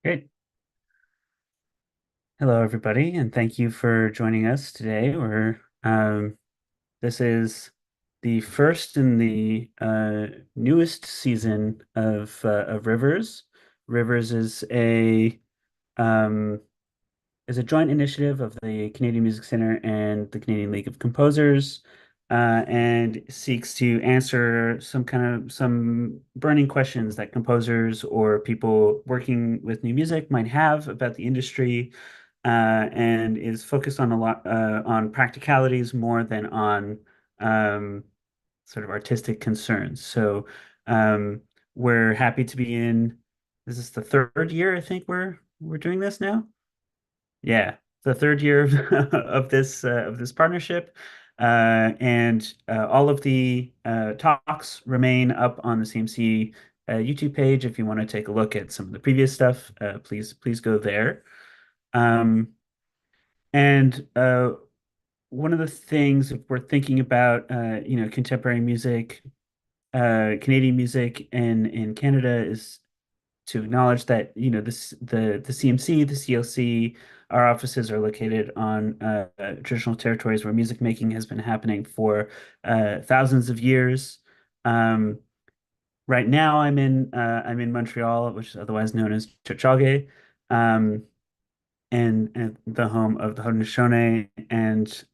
Great. Hello, everybody, and thank you for joining us today. This is the first in the newest season of Rivers. Rivers um, is a joint initiative of the Canadian Music Center and the Canadian League of Composers, and seeks to answer some burning questions that composers or people working with new music might have about the industry, and is focused on a lot on practicalities more than on um, sort of artistic concerns. So um, we're happy to be in. This is the third year, I think we're doing this now. Yeah, the third year of of this partnership, and all of the talks remain up on the CMC YouTube page. If you want to take a look at some of the previous stuff, please go there. Um, and One of the things if we're thinking about contemporary music, Canadian music in Canada is to acknowledge that the CMC, the CLC, our offices are located on traditional territories where music making has been happening for thousands of years. Um, right now, I'm in Montreal, which is otherwise known as Tiohtià:ke, um, and the home of the Haudenosaunee and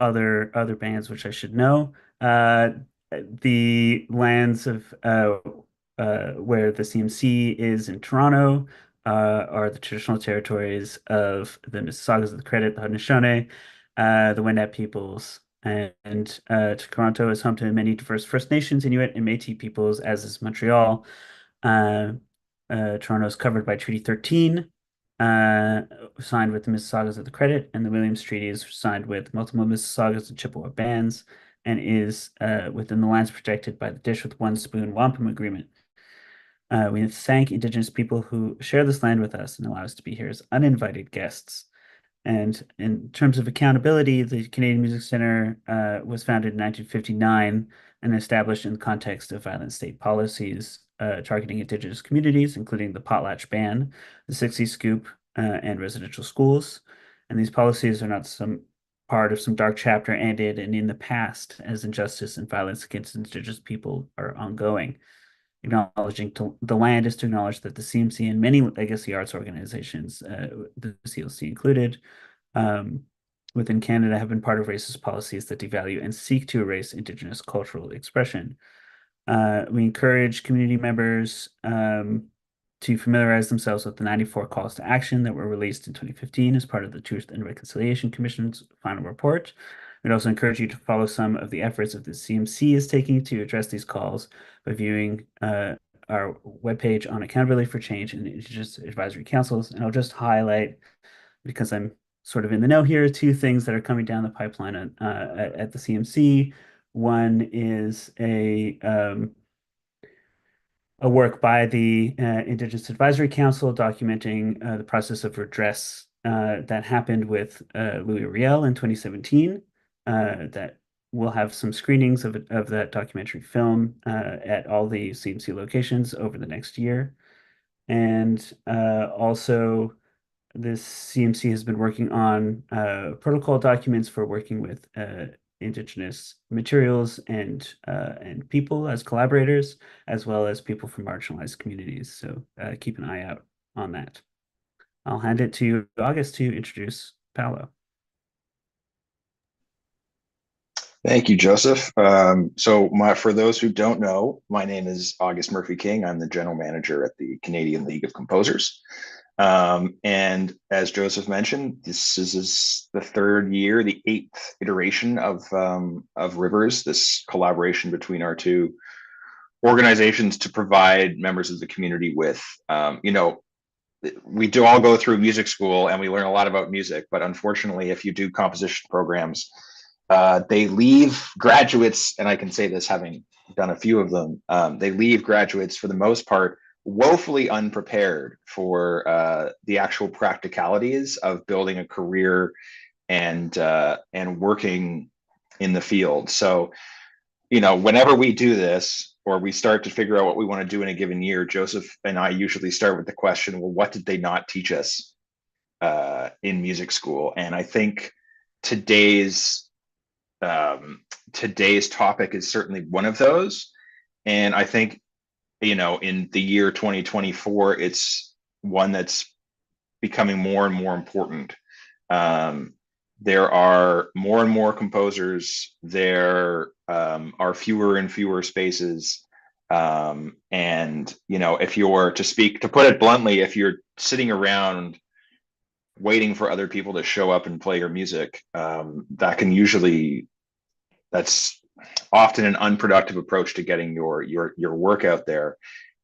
other bands which I should know. The lands of where the CMC is in Toronto are the traditional territories of the Mississaugas of the Credit, the Haudenosaunee, the Wendat peoples, and Toronto is home to many diverse First Nations, Inuit, and Métis peoples, as is Montreal. Uh, Toronto is covered by Treaty 13, uh, signed with the Mississaugas of the Credit, and the Williams Treaty is signed with multiple Mississaugas and Chippewa bands, and is within the lands protected by the Dish with One Spoon Wampum Agreement. We thank Indigenous people who share this land with us and allow us to be here as uninvited guests. And in terms of accountability, the Canadian Music Center was founded in 1959 and established in the context of violent state policies targeting Indigenous communities, including the potlatch ban, the 60 scoop, and residential schools. And these policies are not some part of some dark chapter ended and in the past, as injustice and violence against Indigenous people are ongoing. Acknowledging the land is to acknowledge that the CMC and many legacy arts organizations, the CLC included, um, within Canada have been part of racist policies that devalue and seek to erase Indigenous cultural expression. We encourage community members to familiarize themselves with the 94 calls to action that were released in 2015 as part of the Truth and Reconciliation Commission's final report. We'd also encourage you to follow some of the efforts that the CMC is taking to address these calls by viewing our webpage on Accountability for Change and Indigenous Advisory Councils. And I'll just highlight, because I'm sort of in the know here, two things that are coming down the pipeline at the CMC. One is a work by the Indigenous Advisory Council documenting the process of redress that happened with Louis Riel in 2017. That we'll have some screenings of that documentary film at all the CMC locations over the next year. And also, this CMC has been working on protocol documents for working with Indigenous materials and people as collaborators, as well as people from marginalized communities. So keep an eye out on that. I'll hand it to August to introduce Paolo. Thank you, Joseph. For those who don't know, my name is August Murphy King. I'm the general manager at the Canadian League of Composers. And as Joseph mentioned, this is the third year, the eighth iteration of Rivers, this collaboration between our two organizations to provide members of the community with, we do all go through music school and we learn a lot about music, but unfortunately, if you do composition programs, they leave graduates, and I can say this having done a few of them, they leave graduates for the most part woefully unprepared for the actual practicalities of building a career and working in the field. So, whenever we do this, or we start to figure out what we want to do in a given year, Joseph and I usually start with the question, well, what did they not teach us in music school? And I think today's today's topic is certainly one of those. And I think, in the year 2024, it's one that's becoming more and more important. Um, there are more and more composers. There are fewer and fewer spaces. And, if you're to put it bluntly, if you're sitting around waiting for other people to show up and play your music, that's often an unproductive approach to getting your work out there.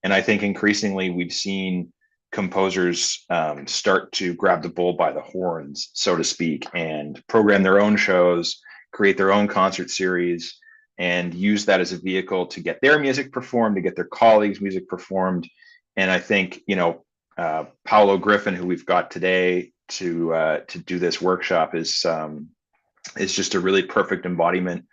And I think increasingly we've seen composers start to grab the bull by the horns, so to speak, and program their own shows, create their own concert series, and use that as a vehicle to get their music performed, to get their colleagues' music performed. And I think, Paolo Griffin, who we've got today to do this workshop, is just a really perfect embodiment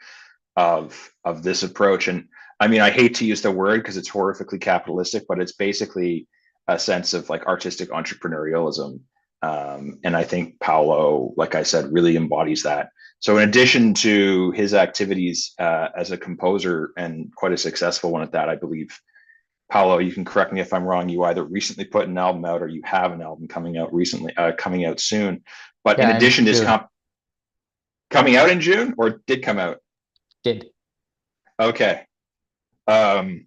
of this approach. And I mean, I hate to use the word because it's horrifically capitalistic, but it's basically a sense of like artistic entrepreneurialism. And I think Paolo, like I said, really embodies that. So in addition to his activities as a composer, and quite a successful one at that, I believe, Paolo, you can correct me if I'm wrong, you either recently put an album out or you have an album coming out soon. But in Yeah, in addition to his June. coming out in June, or did come out? Did. Okay. Um,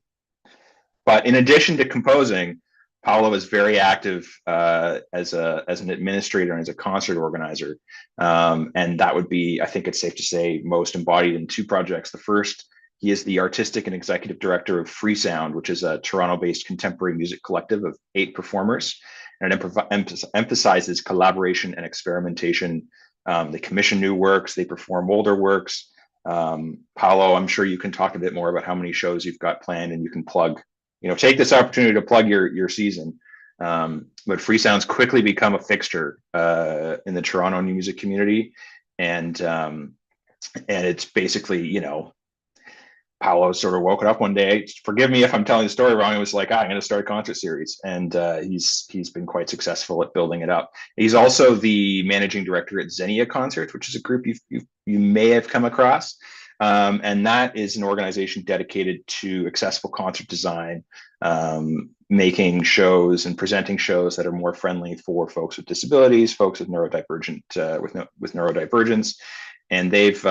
but in addition to composing, Paolo is very active as an administrator and as a concert organizer, and that would be, I think it's safe to say, most embodied in two projects. The first, he is the artistic and executive director of Free Sound, which is a Toronto-based contemporary music collective of 8 performers, and it emphasizes collaboration and experimentation. They commission new works, they perform older works. Paolo, I'm sure you can talk a bit more about how many shows you've got planned, and you can take this opportunity to plug your season. But Free Sound's quickly become a fixture in the Toronto new music community, and it's basically, Paolo sort of woke up one day. Forgive me if I'm telling the story wrong. It was like, I'm going to start a concert series, and he's been quite successful at building it up. He's also the managing director at Xenia Concerts, which is a group you may have come across, and that is an organization dedicated to accessible concert design, making shows and presenting shows that are more friendly for folks with disabilities, folks with neurodivergence, and they've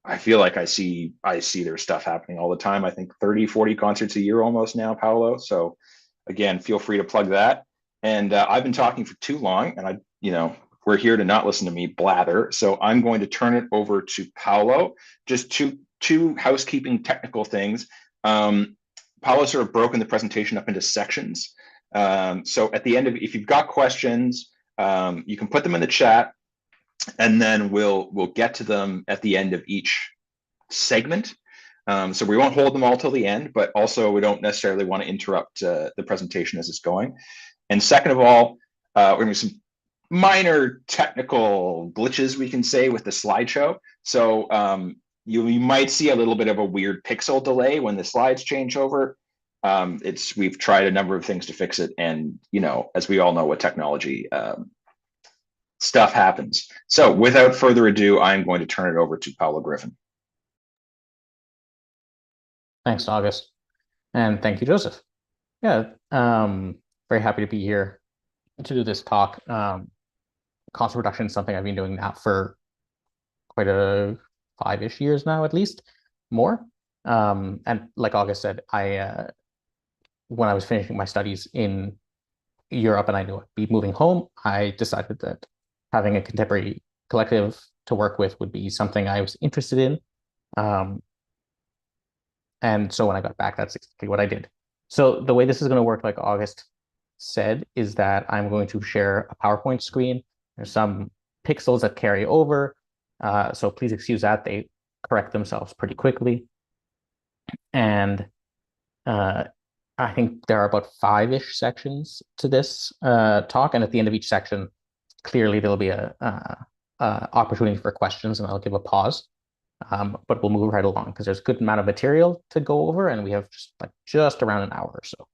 I feel like I see their stuff happening all the time. I think 30, 40 concerts a year almost now, Paolo. So again, feel free to plug that. And I've been talking for too long, and we're here to not listen to me blather. So I'm going to turn it over to Paolo. Just two housekeeping technical things. Paolo sort of broken the presentation up into sections. So at the end if you've got questions, you can put them in the chat, and then we'll get to them at the end of each segment. So we won't hold them all till the end, but also we don't necessarily want to interrupt the presentation as it's going. And second of all, we're going to some minor technical glitches, we can say, with the slideshow. So you might see a little bit of a weird pixel delay when the slides change over. We've tried a number of things to fix it, and as we all know with technology, stuff happens. So without further ado, I'm going to turn it over to Paolo Griffin. Thanks, August. And thank you, Joseph. Yeah, very happy to be here to do this talk. Concert production is something I've been doing now for quite a 5-ish years now, at least, more. And like August said, when I was finishing my studies in Europe and I knew I'd be moving home, I decided that having a contemporary collective to work with would be something I was interested in. And so when I got back, that's exactly what I did. So the way this is going to work, like August said, is that I'm going to share a PowerPoint screen. There's some pixels that carry over. So please excuse that. They correct themselves pretty quickly. And I think there are about 5-ish sections to this talk. And at the end of each section, clearly there'll be a opportunity for questions, and I'll give a pause. but we'll move right along because there's a good amount of material to go over, and we have just around an hour or so.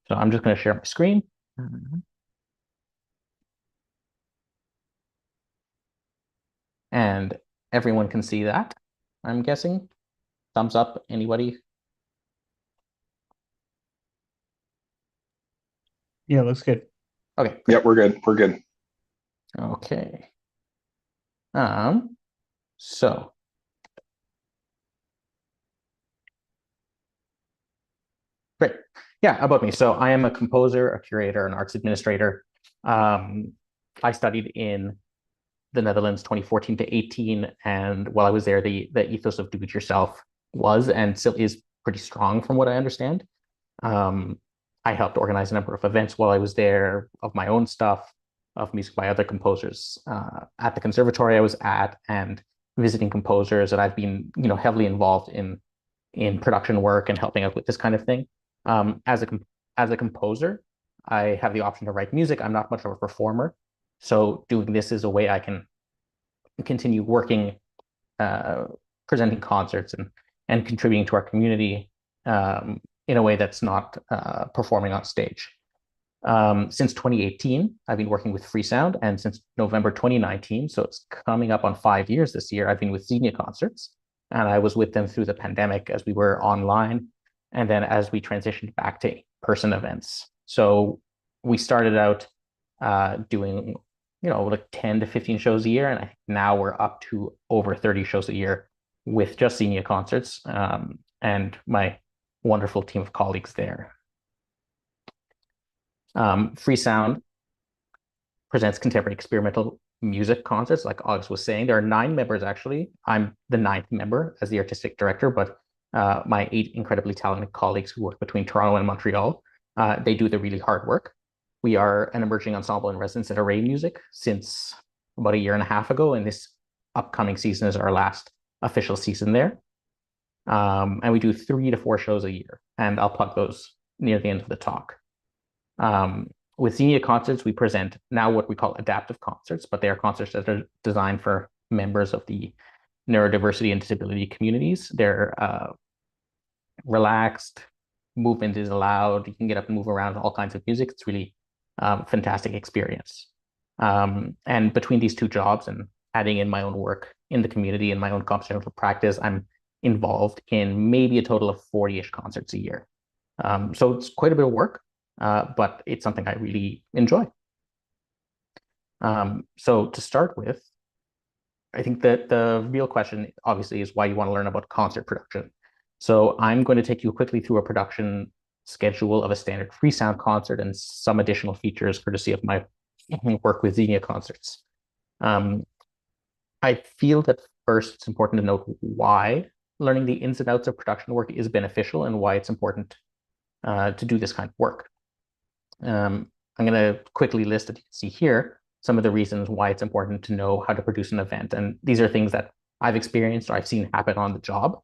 So I'm just going to share my screen. And everyone can see that, I'm guessing. Thumbs up, anybody? Yeah, looks good. Okay, great. Yep, we're good. We're good. Okay. So great. Yeah, about me. So I am a composer, a curator, an arts administrator. I studied in the Netherlands 2014 to 18, and while I was there, the ethos of do it yourself was and still is pretty strong from what I understand. Um, I helped organize a number of events while I was there of my own stuff, of music by other composers at the conservatory I was at, and visiting composers. And I've been, heavily involved in production work and helping out with this kind of thing. As a composer, I have the option to write music. I'm not much of a performer, so doing this is a way I can continue working, uh, presenting concerts and contributing to our community in a way that's not performing on stage. Since 2018, I've been working with Freesound, and since November 2019, so it's coming up on 5 years this year, I've been with Xenia Concerts, and I was with them through the pandemic as we were online, and then as we transitioned back to in-person events. So we started out doing, like 10 to 15 shows a year, and I think now we're up to over 30 shows a year with just Xenia Concerts and my wonderful team of colleagues there. Freesound presents contemporary experimental music concerts, like August was saying. There are 9 members, actually. I'm the 9th member as the artistic director, but my 8 incredibly talented colleagues who work between Toronto and Montreal, they do the really hard work. We are an emerging ensemble in residence at Array Music since about a year and a half ago, and this upcoming season is our last official season there. And we do 3 to 4 shows a year, and I'll plug those near the end of the talk. With Xenia Concerts, we present now what we call adaptive concerts, but they are concerts that are designed for members of the neurodiversity and disability communities. They're relaxed, movement is allowed, you can get up and move around, all kinds of music. It's really fantastic experience. And between these 2 jobs and adding in my own work in the community and my own compositional practice, I'm involved in maybe a total of 40-ish concerts a year. So it's quite a bit of work, but it's something I really enjoy. So to start with, I think that the real question obviously is why you want to learn about concert production. So I'm going to take you quickly through a production schedule of a standard Freesound concert and some additional features courtesy of my work with Xenia Concerts. I feel that first it's important to note why learning the ins and outs of production work is beneficial and why it's important to do this kind of work. I'm going to quickly list, as you can see here, some of the reasons why it's important to know how to produce an event. And these are things that I've experienced or I've seen happen on the job.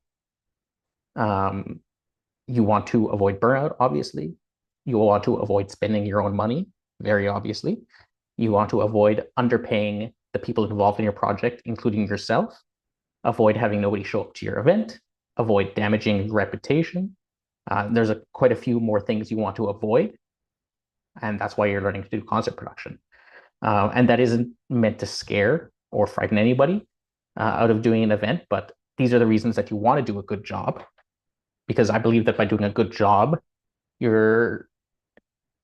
You want to avoid burnout, obviously. You want to avoid spending your own money, very obviously. You want to avoid underpaying the people involved in your project, including yourself. Avoid having nobody show up to your event. Avoid damaging your reputation. There's quite a few more things you want to avoid. And that's why you're learning to do concert production. And that isn't meant to scare or frighten anybody out of doing an event, but these are the reasons that you want to do a good job. Because I believe that by doing a good job, you're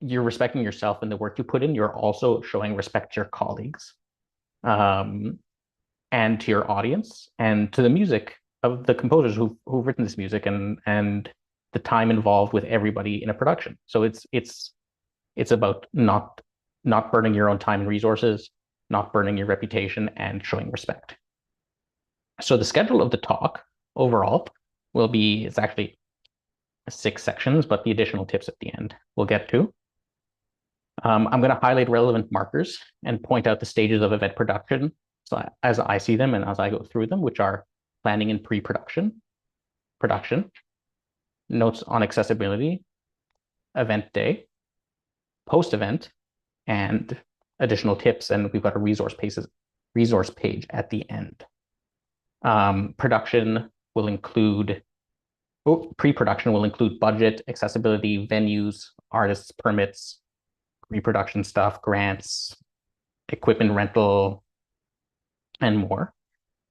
respecting yourself and the work you put in. You're also showing respect to your colleagues, and to your audience, and to the music of the composers who've written this music, and the time involved with everybody in a production. So it's about not burning your own time and resources, not burning your reputation, and showing respect. So the schedule of the talk overall will be, it's actually 6 sections, but the additional tips at the end we'll get to. I'm going to highlight relevant markers and point out the stages of event production, so as I see them and as I go through them, which are planning and pre-production, production, notes on accessibility, event day, post-event, and additional tips. And we've got a resource page at the end. Production will include, pre-production will include budget, accessibility, venues, artists, permits, reproduction stuff, grants, equipment rental, and more.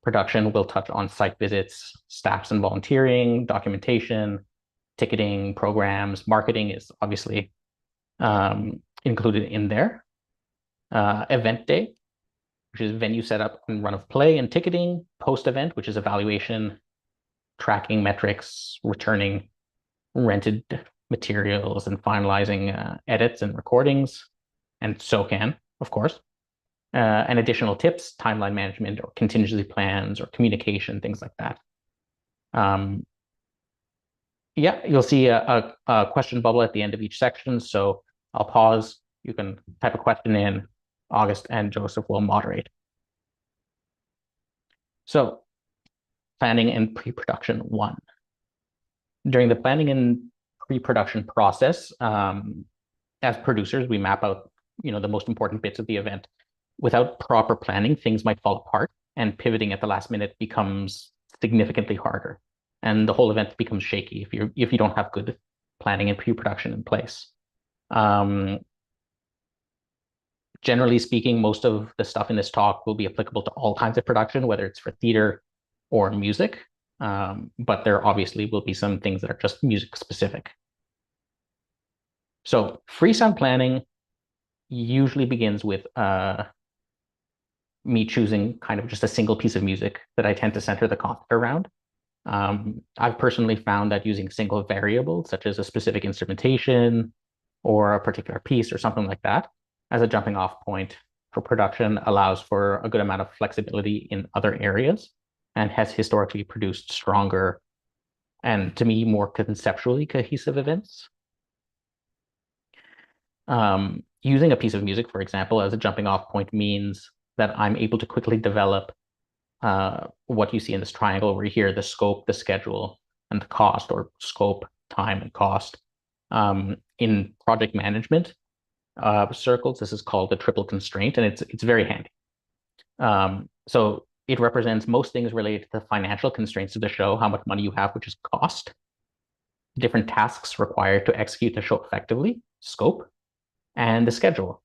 Production will touch on site visits, staffs and volunteering, documentation, ticketing, programs. Marketing is obviously included in there. Event day, which is venue setup and run of play, and ticketing. Post-event, which is evaluation, tracking metrics, returning rented materials, and finalizing edits and recordings, and SOCAN, of course. And additional tips, timeline management or contingency plans or communication, things like that. Yeah, you'll see a question bubble at the end of each section. So I'll pause. You can type a question in. August and Joseph will moderate. So planning and pre-production 1. During the planning and pre-production process, as producers, we map out, the most important bits of the event. Without proper planning, things might fall apart, and pivoting at the last minute becomes significantly harder, and the whole event becomes shaky if you don't have good planning and pre-production in place. Generally speaking, most of the stuff in this talk will be applicable to all kinds of production, whether it's for theater or music, but there obviously will be some things that are just music specific. So free sound planning usually begins with me choosing kind of just a single piece of music that I tend to center the concert around. I've personally found that using single variables, such as a specific instrumentation or a particular piece or something like that, as a jumping off point for production allows for a good amount of flexibility in other areas and has historically produced stronger and, to me, more conceptually cohesive events. Using a piece of music, for example, as a jumping off point means that I'm able to quickly develop what you see in this triangle over here, the scope, the schedule, and the cost, or scope, time, and cost. In project management circles, this is called the triple constraint, and it's very handy. So it represents most things related to the financial constraints of the show, how much money you have, which is cost, different tasks required to execute the show effectively, scope, and the schedule,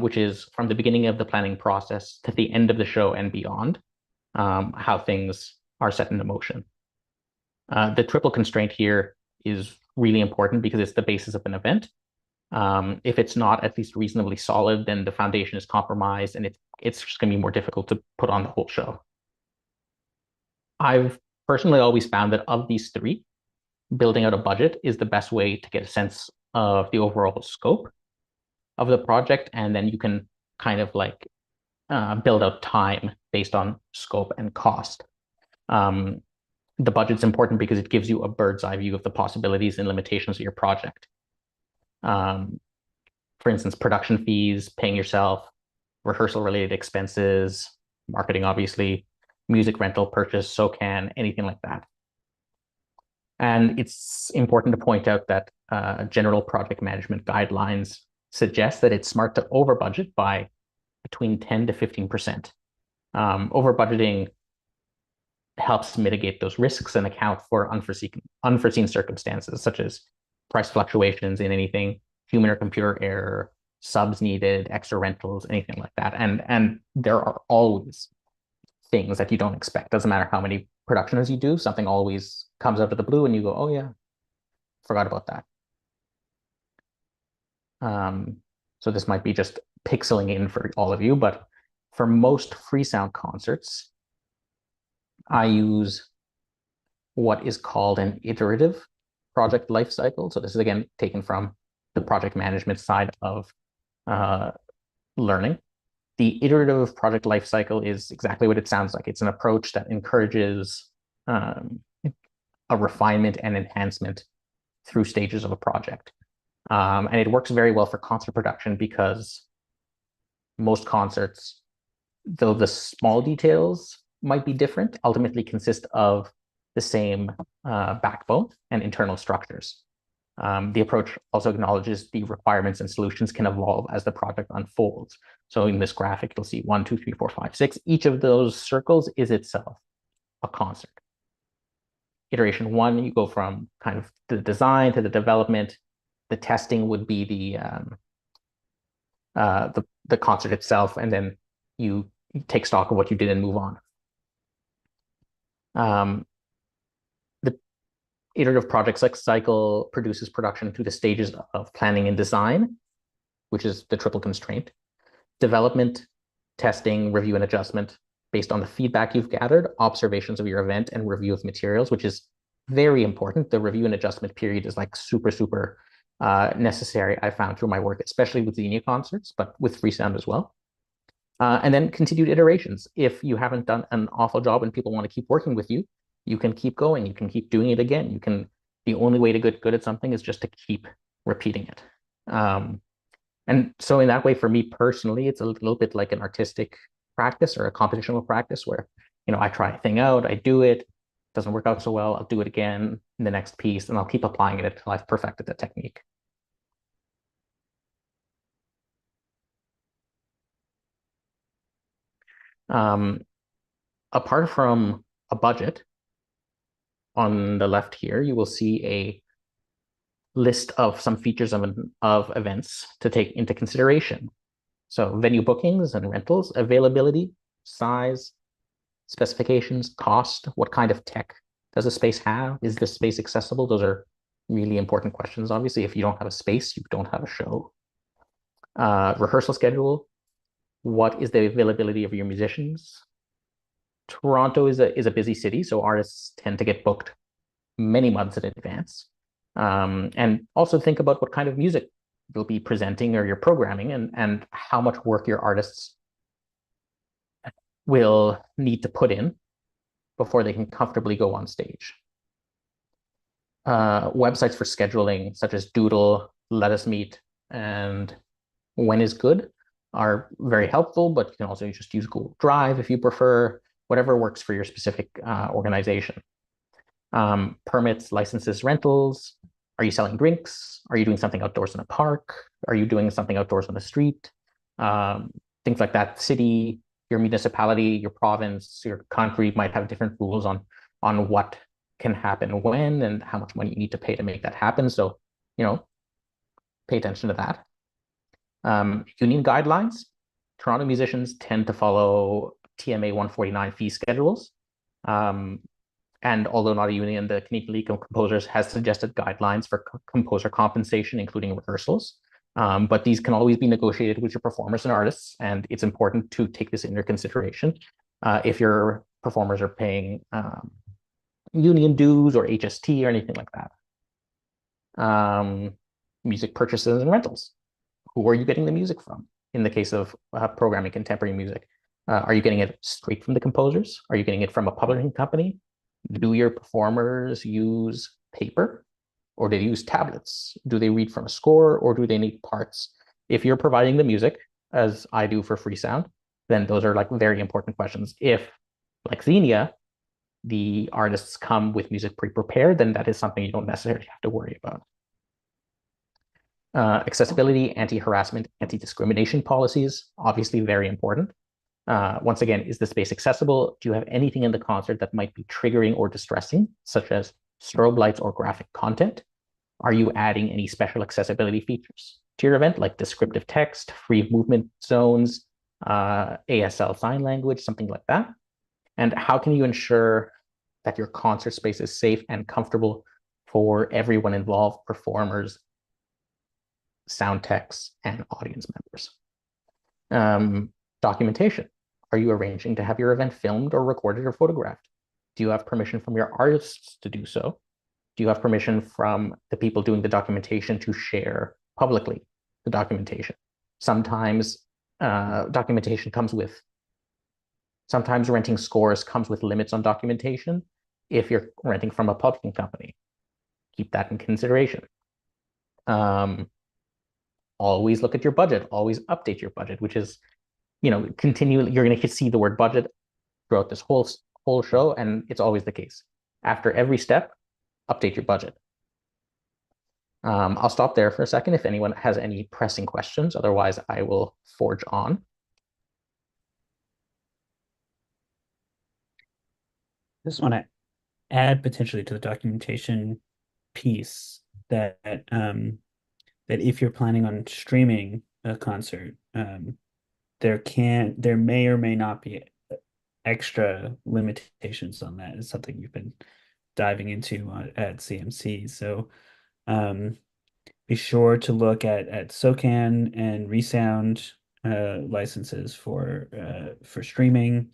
which is from the beginning of the planning process to the end of the show and beyond, how things are set into motion. The triple constraint here is really important because it's the basis of an event. If it's not at least reasonably solid, then the foundation is compromised and it's just going to be more difficult to put on the whole show. I've personally always found that of these three, building out a budget is the best way to get a sense of the overall scope of the project, and then you can kind of like build out time based on scope and cost. The budget's important because it gives you a bird's eye view of the possibilities and limitations of your project. For instance, production fees, paying yourself, rehearsal-related expenses, marketing, obviously, music rental, purchase, SOCAN, anything like that. And it's important to point out that general project management guidelines suggest that it's smart to over budget by between 10 to 15%. Over budgeting helps mitigate those risks and account for unforeseen circumstances, such as price fluctuations in anything, human or computer error, subs needed, extra rentals, anything like that. And there are always things that you don't expect. Doesn't matter how many productions you do, something always comes out of the blue and you go, oh yeah, forgot about that. So this might be just pixeling in for all of you, but for most free sound concerts, I use what is called an iterative project life cycle. So this is again taken from the project management side of learning. The iterative project life cycle is exactly what it sounds like. It's an approach that encourages a refinement and enhancement through stages of a project. And it works very well for concert production because most concerts, though the small details might be different, ultimately consist of the same backbone and internal structures. The approach also acknowledges the requirements and solutions can evolve as the project unfolds. So in this graphic, you'll see 1, 2, 3, 4, 5, 6. Each of those circles is itself a concert. Iteration one, you go from kind of the design to the development. The testing would be the concert itself, and then you take stock of what you did and move on. The iterative project cycle produces production through the stages of planning and design, which is the triple constraint, development, testing, review, and adjustment based on the feedback you've gathered, observations of your event, and review of materials, which is very important. The review and adjustment period is like super necessary, I found through my work, especially with Xenia concerts, but with Freesound as well. And then continued iterations. If you haven't done an awful job and people want to keep working with you, you can keep going. You can keep doing it again. You can. The only way to get good at something is just to keep repeating it. And so in that way, for me personally, it's a little bit like an artistic practice or a competitional practice where, I try a thing out, I do it, doesn't work out so well, I'll do it again in the next piece, and I'll keep applying it until I've perfected the technique. Apart from a budget, on the left here, you will see a list of some features of events to take into consideration. So venue bookings and rentals, availability, size, specifications, cost, what kind of tech does a space have? Is this space accessible? Those are really important questions. Obviously, if you don't have a space, you don't have a show. Rehearsal schedule, what is the availability of your musicians? Toronto is a busy city, so artists tend to get booked many months in advance. And also think about what kind of music you'll be presenting or you're programming and how much work your artists will need to put in before they can comfortably go on stage. Websites for scheduling, such as Doodle, Let Us Meet, and When Is Good are very helpful, but you can also just use Google Drive if you prefer, whatever works for your specific organization. Permits, licenses, rentals. Are you selling drinks? Are you doing something outdoors in a park? Are you doing something outdoors on the street? Things like that. City, your municipality, your province, your country might have different rules on what can happen when and how much money you need to pay to make that happen. So, pay attention to that. Union guidelines. Toronto musicians tend to follow TMA 149 fee schedules. And although not a union, the Canadian League of Composers has suggested guidelines for composer compensation, including rehearsals. But these can always be negotiated with your performers and artists, and it's important to take this into consideration if your performers are paying union dues or HST or anything like that. Music purchases and rentals. Who are you getting the music from? In the case of programming contemporary music, are you getting it straight from the composers? Are you getting it from a publishing company? Do your performers use paper or do they use tablets? Do they read from a score or do they need parts? If you're providing the music, as I do for Freesound, then those are like very important questions. If, like Xenia, the artists come with music pre-prepared, then that is something you don't necessarily have to worry about. Accessibility, anti-harassment, anti-discrimination policies, obviously very important. Once again, is the space accessible? Do you have anything in the concert that might be triggering or distressing, such as strobe lights or graphic content? Are you adding any special accessibility features to your event, like descriptive text, free movement zones, ASL sign language, something like that? And how can you ensure that your concert space is safe and comfortable for everyone involved, performers, sound techs, and audience members? Documentation. Are you arranging to have your event filmed or recorded or photographed? Do you have permission from your artists to do so? Do you have permission from the people doing the documentation to share publicly the documentation? Sometimes documentation comes with, sometimes renting scores comes with limits on documentation. If you're renting from a publishing company, keep that in consideration. Always look at your budget, always update your budget, which is, continually, you're going to see the word budget throughout this whole show, and it's always the case. After every step, update your budget. I'll stop there for a second if anyone has any pressing questions. Otherwise, I will forge on. just want to add potentially to the documentation piece that that if you're planning on streaming a concert, there may or may not be extra limitations on that. It's something we've been diving into at CMC. So be sure to look at SOCAN and Resound licenses for streaming,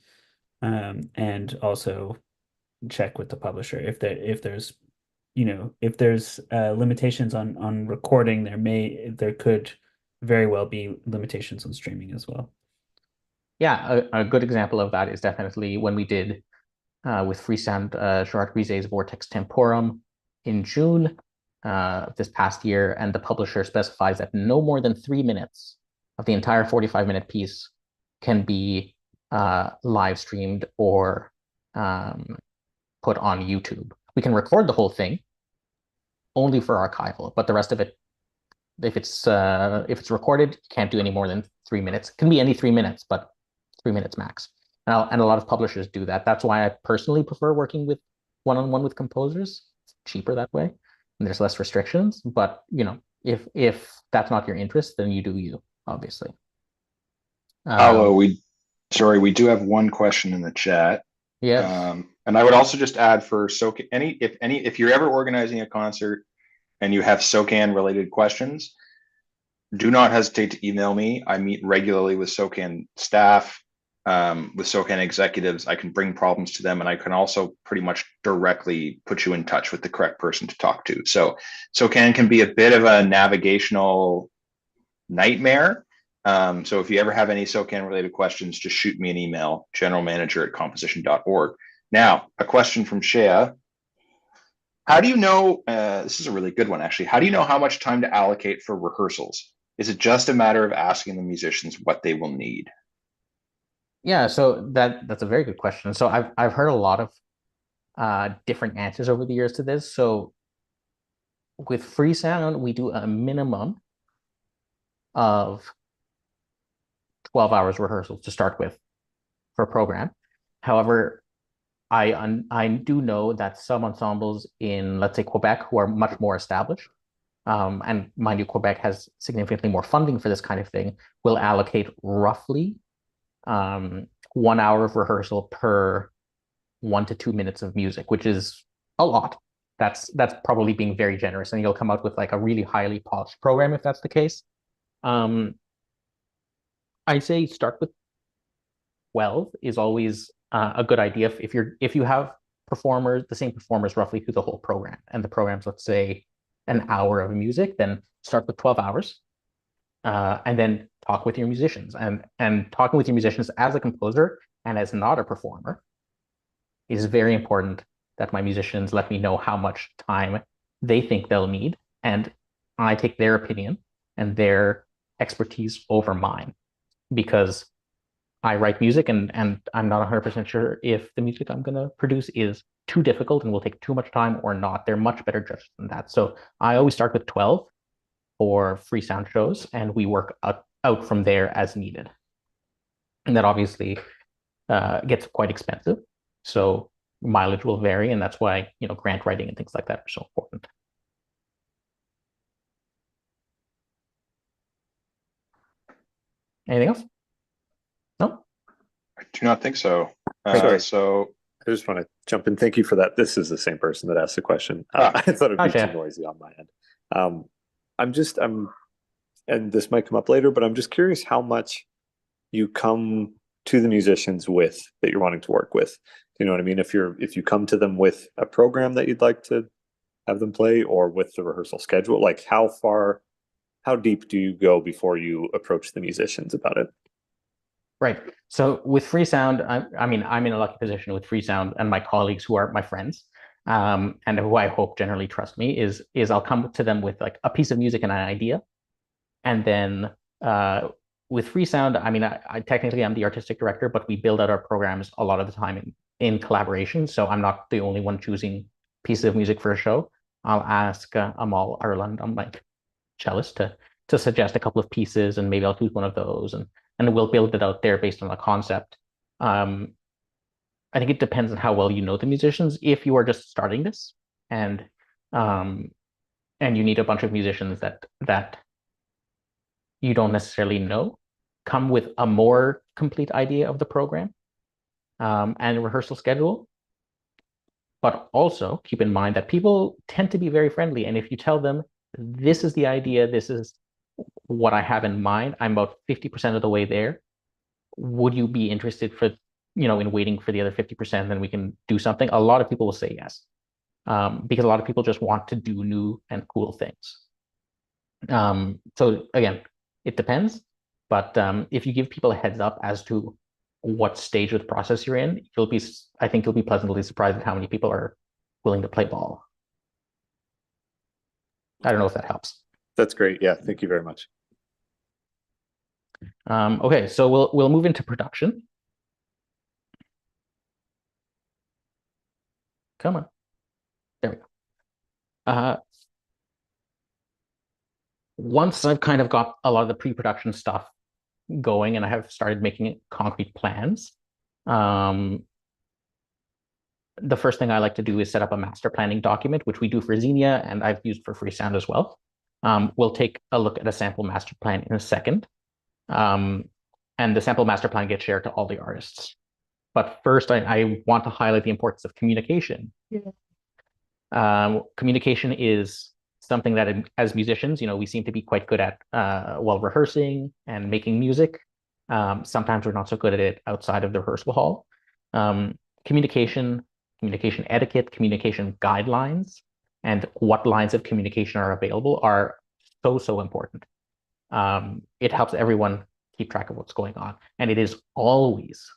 and also check with the publisher if there's if there's limitations on recording, there could very well be limitations on streaming as well. Yeah, a good example of that is definitely when we did with Freesound Gerard Griset's Vortex Temporum in June this past year, and the publisher specifies that no more than 3 minutes of the entire 45-minute piece can be live streamed or put on YouTube. We can record the whole thing only for archival, but the rest of it, if it's recorded, you can't do any more than 3 minutes. It can be any 3 minutes, but 3 minutes max. And a lot of publishers do that. That's why I personally prefer working with one-on-one with composers. It's cheaper that way, and there's less restrictions. But if that's not your interest, then you do you, obviously. Paolo, we do have one question in the chat. Yeah. And I would also just add for SOCAN, if you're ever organizing a concert and you have SOCAN related questions, do not hesitate to email me. I meet regularly with SOCAN staff, with SOCAN executives. I can bring problems to them, and I can also pretty much directly put you in touch with the correct person to talk to. So SOCAN can be a bit of a navigational nightmare. So if you ever have any SOCAN related questions, just shoot me an email, generalmanager@composition.org. Now, a question from Shea. How do you know, this is a really good one, actually. How do you know how much time to allocate for rehearsals? Is it just a matter of asking the musicians what they will need? Yeah, so that's a very good question. So I've heard a lot of different answers over the years to this. So with Freesound, we do a minimum of 12 hours rehearsal to start with for a program. However, I do know that some ensembles in, let's say, Quebec, who are much more established, and mind you, Quebec has significantly more funding for this kind of thing, will allocate roughly 1 hour of rehearsal per 1 to 2 minutes of music, which is a lot. That's probably being very generous, and you'll come out with like a really highly polished program if that's the case. I say start with 12 is always a good idea if you have the same performers roughly through the whole program, and the program's, let's say, an hour of music, then start with 12 hours, and then talk with your musicians. And talking with your musicians as a composer and as not a performer is very important, that my musicians let me know how much time they think they'll need, and I take their opinion and their expertise over mine, because I write music and I'm not 100% sure if the music I'm going to produce is too difficult and will take too much time or not. They're much better judged than that. So I always start with 12 for Freesound shows, and we work out from there as needed. And that obviously gets quite expensive. So mileage will vary, and that's why, grant writing and things like that are so important. Anything else? No? I do not think so. Sorry. So I just want to jump in. Thank you for that. This is the same person that asked the question. I thought it'd be too noisy on my end. And this might come up later, but I'm just curious how much you come to the musicians with that you're wanting to work with. You know what I mean? If you come to them with a program that you'd like to have them play, or with the rehearsal schedule, like how deep do you go before you approach the musicians about it? Right. So with Freesound, I'm in a lucky position with Freesound and my colleagues who are my friends, and who I hope generally trust me, is I'll come to them with like a piece of music and an idea. And then with Freesound, I technically I'm the artistic director, but we build out our programs a lot of the time in collaboration. So I'm not the only one choosing pieces of music for a show. I'll ask Amal Ireland, I'm like cellist, to suggest a couple of pieces, and maybe I'll choose one of those, and we'll build it out there based on a concept. I think it depends on how well you know the musicians. If you are just starting this and um, and you need a bunch of musicians that you don't necessarily know, come with a more complete idea of the program and rehearsal schedule. But also keep in mind that people tend to be very friendly. And if you tell them, this is the idea, this is what I have in mind, I'm about 50% of the way there. Would you be interested in waiting for the other 50%? Then we can do something. A lot of people will say yes, because a lot of people just want to do new and cool things. So again, it depends. But if you give people a heads up as to what stage of the process you're in, I think you'll be pleasantly surprised at how many people are willing to play ball. I don't know if that helps. That's great. Yeah, thank you very much. Okay, so we'll move into production. Come on. There we go. Once I've kind of got a lot of the pre-production stuff going and I have started making concrete plans, the first thing I like to do is set up a master planning document, which we do for Xenia and I've used for Freesound as well. We'll take a look at a sample master plan in a second. And the sample master plan gets shared to all the artists. But first, I want to highlight the importance of communication. Communication is something that as musicians, we seem to be quite good at while rehearsing and making music. Sometimes we're not so good at it outside of the rehearsal hall. Communication etiquette, communication guidelines, and what lines of communication are available are so important. It helps everyone keep track of what's going on. And it is always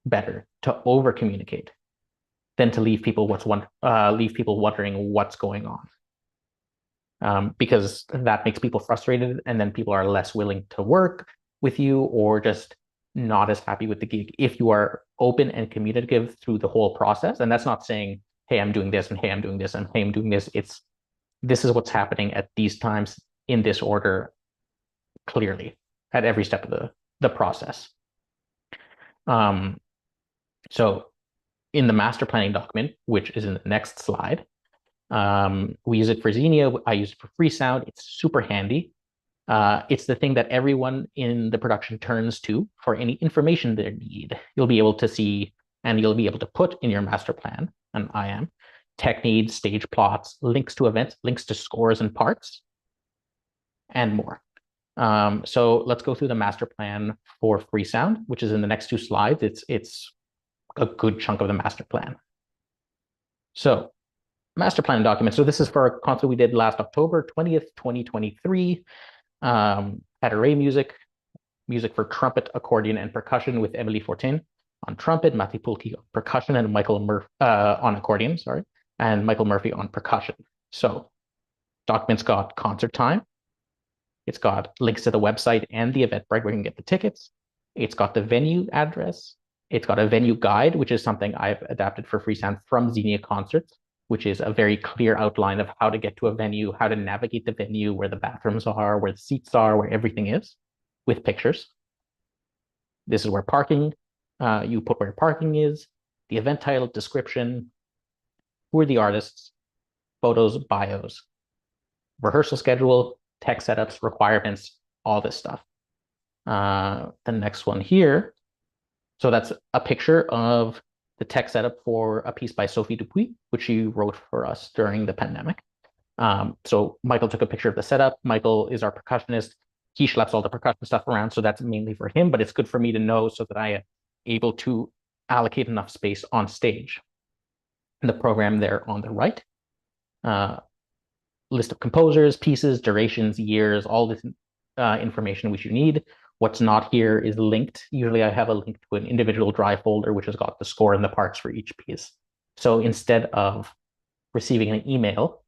better to over communicate than to leave people wondering what's going on. Because that makes people frustrated and then people are less willing to work with you or just not as happy with the gig. If you are open and communicative through the whole process, and that's not saying, hey, I'm doing this and hey, I'm doing this and hey, I'm doing this. This is what's happening at these times in this order clearly at every step of the process. So in the master planning document, which is in the next slide, we use it for Xenia. I use it for Freesound. It's super handy. It's the thing that everyone in the production turns to for any information they need. You'll be able to see and you'll be able to put in your master plan, and I am, tech needs, stage plots, links to events, links to scores and parts, and more. So let's go through the master plan for Freesound, which is in the next two slides. It's a good chunk of the master plan. So master plan document. So this is for a concert we did last October 20th, 2023 at Array Music for trumpet, accordion, and percussion with Emily Fortin on trumpet, Matthew Pulke on percussion, and Michael Murphy on accordion, and Michael Murphy on percussion. So document's got concert time. It's got links to the website and the Eventbrite where you can get the tickets. It's got the venue address. It's got a venue guide, which is something I've adapted for Freesound from Xenia Concerts, which is a very clear outline of how to get to a venue, how to navigate the venue, where the bathrooms are, where the seats are, where everything is, with pictures. This is where parking, you put where parking is, the event title, description, who are the artists, photos, bios, rehearsal schedule, tech setups, requirements, all this stuff. The next one here, so that's a picture of the tech setup for a piece by Sophie Dupuis, which she wrote for us during the pandemic. So Michael took a picture of the setup. Michael is our percussionist. He schleps all the percussion stuff around, so that's mainly for him, but it's good for me to know so that I am able to allocate enough space on stage. And the program there on the right, list of composers, pieces, durations, years, all this information which you need. What's not here is linked. Usually I have a link to an individual drive folder, which has got the score and the parts for each piece. So instead of receiving an email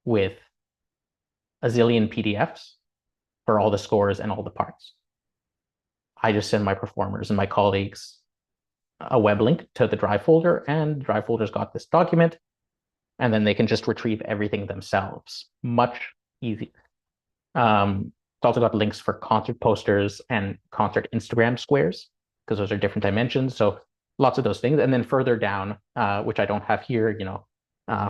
with a zillion PDFs for all the scores and all the parts, I just send my performers and my colleagues a web link to the drive folder, and the drive folder's got this document, and then they can just retrieve everything themselves. Much easier. It's also got links for concert posters and concert Instagram squares, because those are different dimensions. So lots of those things. And then further down, which I don't have here,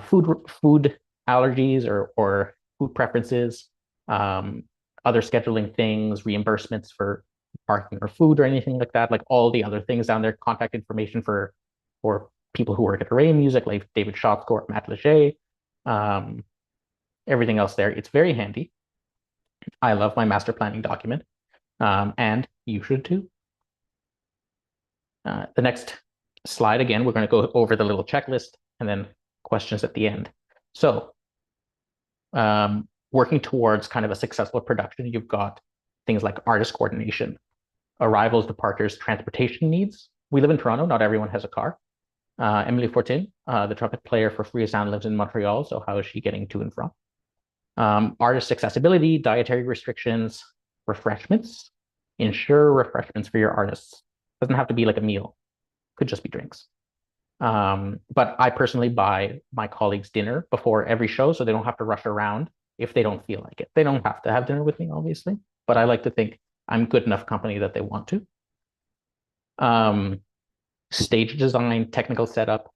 food allergies or food preferences, other scheduling things, reimbursements for parking or food or anything like that, like all the other things down there, contact information for people who work at Array Music, like David Shopscore, Matt Leger, everything else there. It's very handy. I love my master planning document, and you should too. The next slide, again, we're going to go over the little checklist and then questions at the end. So working towards kind of a successful production, you've got things like artist coordination, arrivals, departures, transportation needs. We live in Toronto. Not everyone has a car. Emily Fortin, the trumpet player for Free Sound, lives in Montreal. So how is she getting to and from? Artist accessibility, dietary restrictions, refreshments. Ensure refreshments for your artists. Doesn't have to be like a meal. Could just be drinks. But I personally buy my colleagues dinner before every show so they don't have to rush around if they don't feel like it. They don't have to have dinner with me, obviously, but I like to think I'm good enough company that they want to. Stage design, technical setup.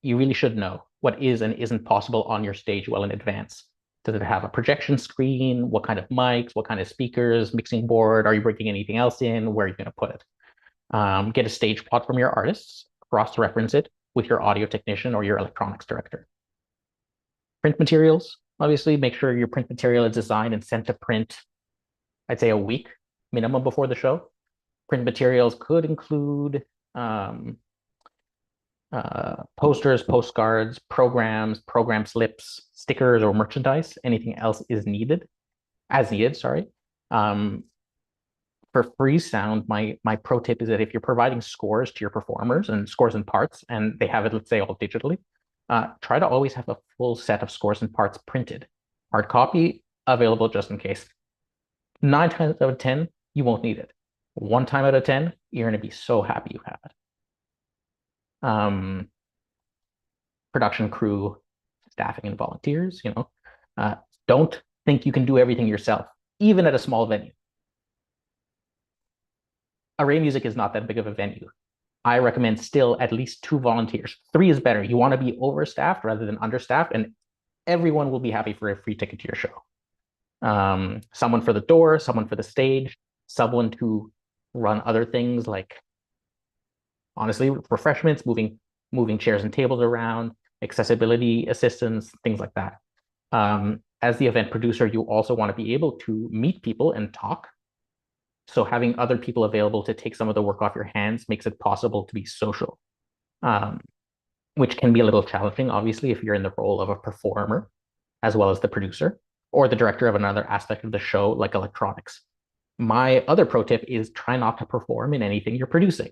You really should know what is and isn't possible on your stage well in advance. Does it have a projection screen? What kind of mics? What kind of speakers? Mixing board? Are you bringing anything else in? Where are you going to put it? Get a stage plot from your artists, cross-reference it with your audio technician or your electronics director. Print materials, obviously, make sure your print material is designed and sent to print, I'd say a week minimum before the show. Print materials could include posters, postcards, programs, program slips, stickers, or merchandise. Anything else is needed, sorry. For Free Sound, my pro tip is that if you're providing scores to your performers and scores and parts, and they have it, let's say, all digitally, try to always have a full set of scores and parts printed. Hard copy available just in case. 9 times out of 10, you won't need it. 1 time out of 10, you're going to be so happy you have it. Production crew, staffing, and volunteers, don't think you can do everything yourself, even at a small venue. Array Music is not that big of a venue. I recommend still at least 2 volunteers. 3 is better. You want to be overstaffed rather than understaffed, and everyone will be happy for a free ticket to your show. Someone for the door, someone for the stage, someone to run other things like, honestly, refreshments, moving chairs and tables around, accessibility assistance, things like that. As the event producer, you also want to be able to meet people and talk. So having other people available to take some of the work off your hands makes it possible to be social, which can be a little challenging, obviously, if you're in the role of a performer, as well as the producer, or the director of another aspect of the show, like electronics. My other pro tip is try not to perform in anything you're producing.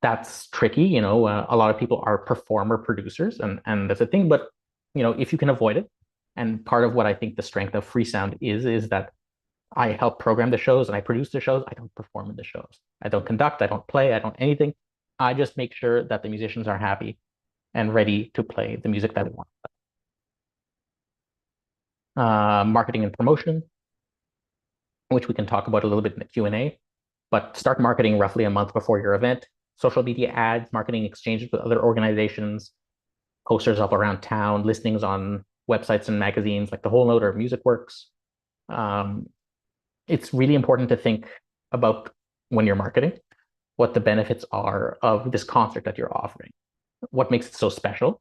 That's tricky, a lot of people are performer producers, and that's a thing, but if you can avoid it, and part of what I think the strength of Free Sound is that I help program the shows and I produce the shows. I don't perform in the shows. I don't conduct, I don't play, I don't anything. I just make sure that the musicians are happy and ready to play the music that they want. Marketing and promotion, which we can talk about a little bit in the Q&A, but start marketing roughly a month before your event. Social media ads, marketing exchanges with other organizations, posters up around town, listings on websites and magazines like The Whole Note or MusicWorks. It's really important to think about, when you're marketing, what the benefits are of this concert that you're offering. What makes it so special?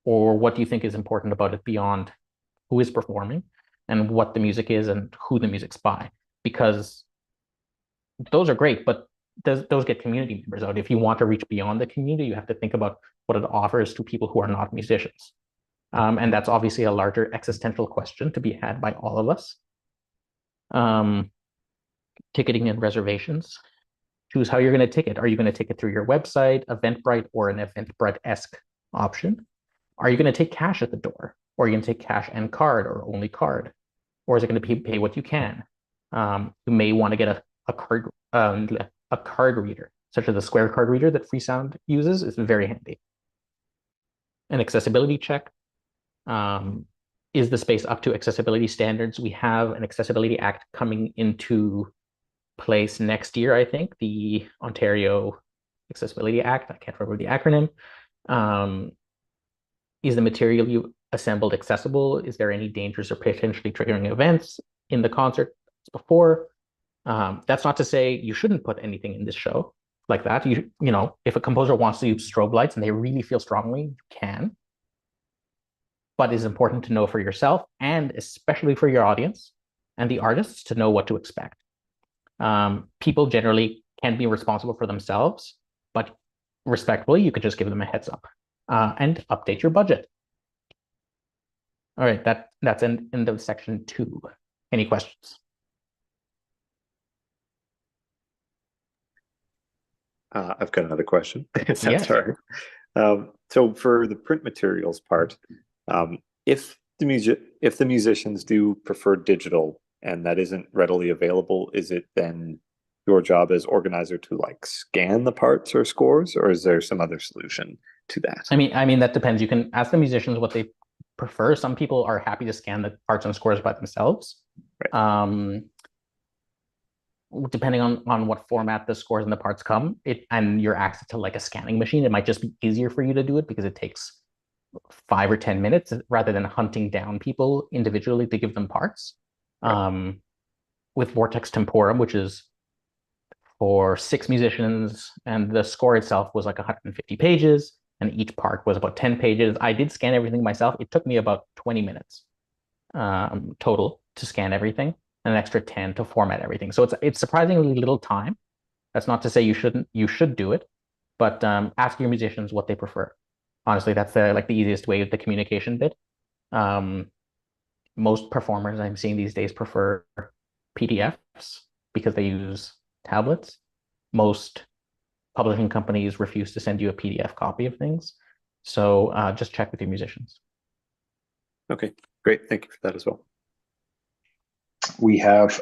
Or what do you think is important about it beyond who is performing and what the music is and who the music's by? Because those are great, but those get community members out. If you want to reach beyond the community, you have to think about what it offers to people who are not musicians. And that's obviously a larger existential question to be had by all of us. Ticketing and reservations. Choose how you're going to ticket. Are you going to ticket through your website, Eventbrite, or an Eventbrite-esque option? Are you going to take cash at the door? Or are you going to take cash and card, or only card? Or is it going to pay what you can? You may want to get a card reader, such as the Square card reader that Free Sound uses. Is very handy. An accessibility check. Is the space up to accessibility standards? We have an Accessibility Act coming into place next year, I think. The Ontario Accessibility Act. I can't remember the acronym. Is the material you assembled accessible? Is there any dangers or potentially triggering events in the concert before? That's not to say you shouldn't put anything in this show like that. You know, if a composer wants to use strobe lights and they really feel strongly, you can. But it's important to know for yourself and especially for your audience and the artists to know what to expect. People generally can be responsible for themselves, but respectfully, you could just give them a heads up and update your budget. All right, that's end of section 2. Any questions? I've got another question. If Yes. that's all right. So for the print materials part, if the musicians do prefer digital and that isn't readily available, is it then your job as organizer to like scan the parts or scores, or is there some other solution to that? I mean that depends. You can ask the musicians what they prefer. Some people are happy to scan the parts and scores by themselves. Right. Depending on what format the scores and the parts come, and your access to like a scanning machine, it might just be easier for you to do it because it takes 5 or 10 minutes rather than hunting down people individually to give them parts. Right. With Vortex Temporum, which is for 6 musicians, and the score itself was like 150 pages, and each part was about 10 pages. I did scan everything myself. It took me about 20 minutes total to scan everything, and an extra 10 to format everything. So it's surprisingly little time. That's not to say you shouldn't. You should do it, but ask your musicians what they prefer. Honestly, that's the easiest way of the communication bit. Most performers I'm seeing these days prefer PDFs because they use tablets. Most publishing companies refuse to send you a PDF copy of things. So just check with your musicians. Okay, great. Thank you for that as well. We have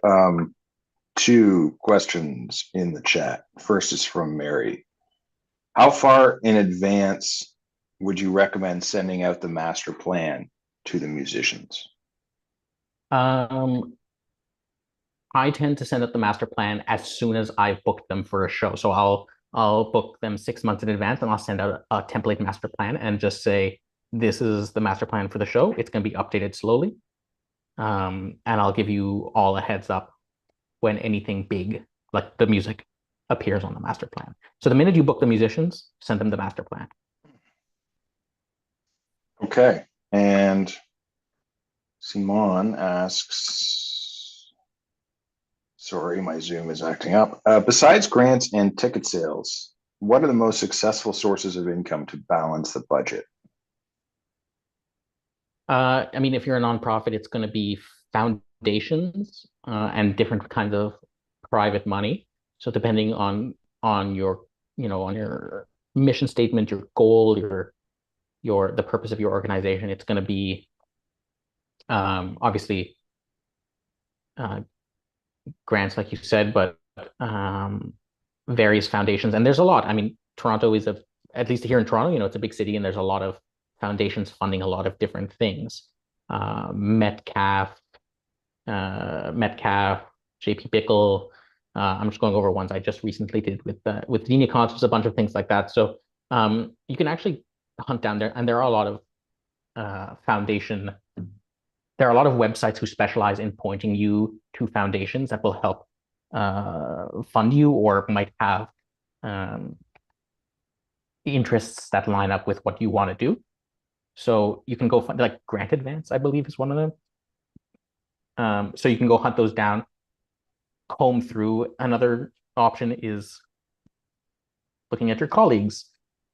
2 questions in the chat. First is from Mary. How far in advance would you recommend sending out the master plan to the musicians? I tend to send out the master plan as soon as I've booked them for a show. So I'll book them 6 months in advance, and I'll send out a template master plan and just say, this is the master plan for the show. It's going to be updated slowly. And I'll give you all a heads up when anything big, like the music, appears on the master plan. So the minute you book the musicians, send them the master plan. Okay. And Simon asks, sorry, my Zoom is acting up. Besides grants and ticket sales, what are the most successful sources of income to balance the budget? I mean, if you're a nonprofit, it's going to be foundations and different kinds of private money. So depending on your, on your mission statement, your goal, the purpose of your organization, it's going to be obviously grants, like you said, but various foundations. And there's a lot. I mean, Toronto is at least here in Toronto, it's a big city, and there's a lot of foundations funding a lot of different things. Metcalf, JP Bickle. I'm just going over ones I just recently did with Dina Concerts, a bunch of things like that. So you can actually hunt down there, and there are a lot of there are a lot of websites who specialize in pointing you to foundations that will help fund you or might have interests that line up with what you want to do. So you can go find, like, Grant Advance, I believe, is one of them. So you can go hunt those down, comb through. Another option is looking at your colleagues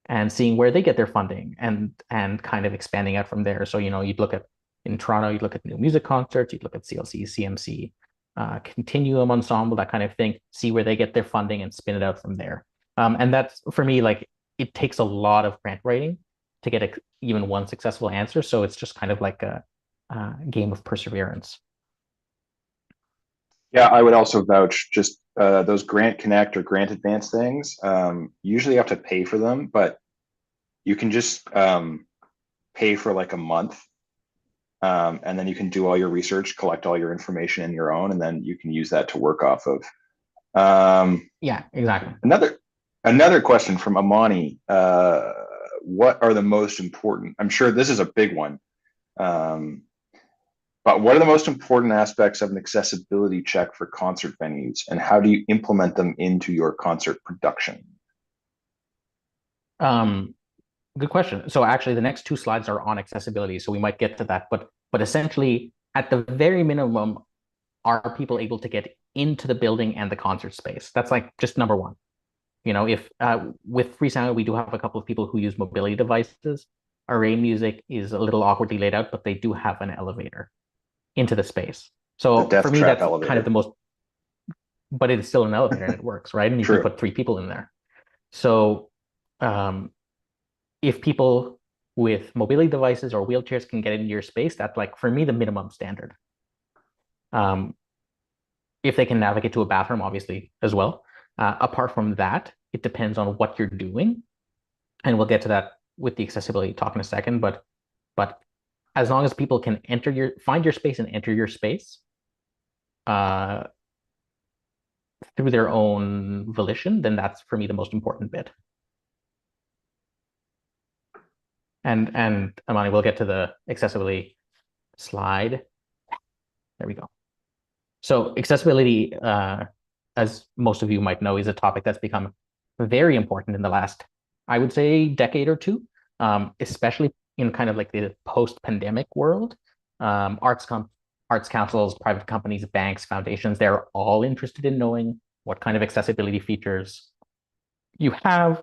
and seeing where they get their funding and kind of expanding out from there. So, you'd look at, in Toronto, you'd look at New Music Concerts, you'd look at CLC, CMC, Continuum Ensemble, that kind of thing, see where they get their funding and spin it out from there. And that's, for me, like, it takes a lot of grant writing to get even one successful answer. So it's just kind of like a game of perseverance. Yeah, I would also vouch just those Grant Connect or Grant Advance things. Usually you have to pay for them, but you can just pay for like a month. And then you can do all your research, collect all your information in your own, and then you can use that to work off of. Yeah, exactly. Another question from Amani. What are the most important? I'm sure this is a big one. Um, but what are the most important aspects of an accessibility check for concert venues, and how do you implement them into your concert production? Um, Good question. So actually, the next two slides are on accessibility, so we might get to that. But essentially, at the very minimum, are people able to get into the building and the concert space? That's like just number one. You know, if with Freesound, we do have a couple of people who use mobility devices. Array Music is a little awkwardly laid out, but they do have an elevator into the space. The So for death me, trap that's kind of elevator. the most, but it's still an elevator and it works, right? And you can True. put three people in there. So um, if people with mobility devices or wheelchairs can get into your space, that's like for me the minimum standard. Um, if they can navigate to a bathroom, obviously as well. Apart from that, it depends on what you're doing, and we'll get to that with the accessibility talk in a second. But as long as people can find your space and enter your space uh, through their own volition, then that's for me the most important bit. And Amani, we'll get to the accessibility slide. There we go. So accessibility, as most of you might know, is a topic that's become very important in the last, I would say, decade or two, especially in kind of like the post-pandemic world. Arts councils, private companies, banks, foundations, they're all interested in knowing what kind of accessibility features you have,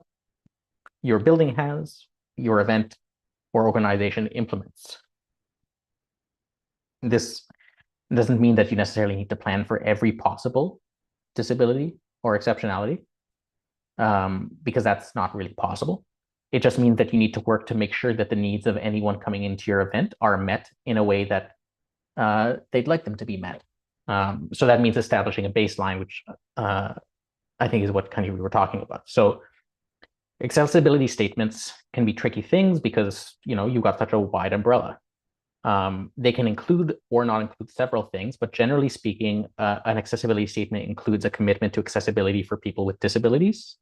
your building has, your event or organization implements. This doesn't mean that you necessarily need to plan for every possible disability or exceptionality, because that's not really possible. It just means that you need to work to make sure that the needs of anyone coming into your event are met in a way that they'd like them to be met. So that means establishing a baseline, which I think is what kind of we were talking about. So accessibility statements can be tricky things because you've got such a wide umbrella. They can include or not include several things, but generally speaking, an accessibility statement includes a commitment to accessibility for people with disabilities,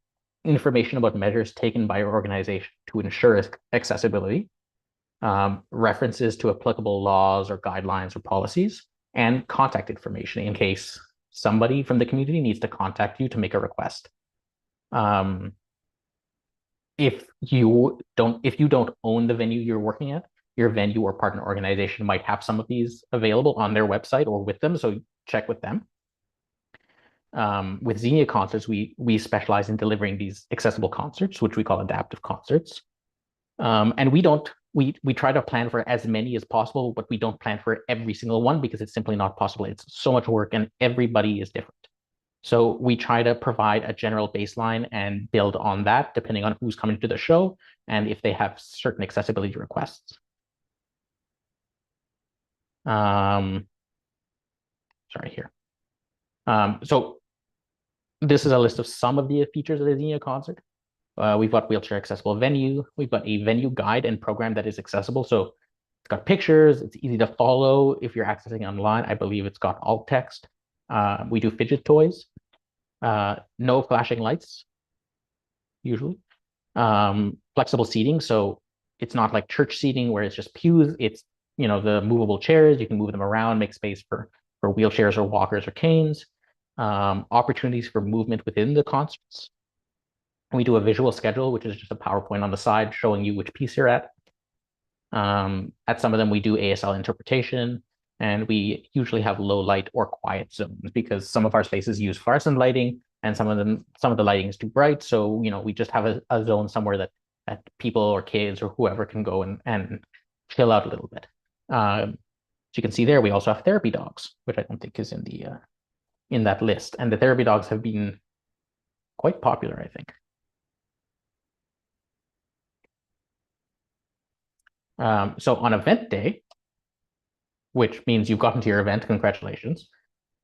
information about measures taken by your organization to ensure accessibility, references to applicable laws or guidelines or policies, and contact information in case somebody from the community needs to contact you to make a request. If you don't own the venue you're working at, your venue or partner organization might have some of these available on their website or with them, so check with them. With Xenia Concerts, we specialize in delivering these accessible concerts, which we call adaptive concerts. And we try to plan for as many as possible, but we don't plan for every single one because it's simply not possible. It's so much work and everybody is different. So we try to provide a general baseline and build on that depending on who's coming to the show and if they have certain accessibility requests. Sorry here. So this is a list of some of the features of the Xenia concert. We've got wheelchair accessible venue. We've got a venue guide and program that is accessible. So it's got pictures. It's easy to follow if you're accessing online. I believe it's got alt text. We do fidget toys. No flashing lights, usually. Flexible seating. So it's not like church seating where it's just pews. It's, the movable chairs. You can move them around, make space for wheelchairs or walkers or canes. Opportunities for movement within the concerts. We do a visual schedule, which is just a PowerPoint on the side showing you which piece you're at. At some of them, we do ASL interpretation, and we usually have low light or quiet zones because some of our spaces use fluorescent lighting, and some of the lighting is too bright. So, we just have a zone somewhere that people or kids or whoever can go and chill out a little bit. As you can see there, we also have therapy dogs, which I don't think is in that list. And the therapy dogs have been quite popular, I think. So on event day, which means you've gotten to your event, congratulations.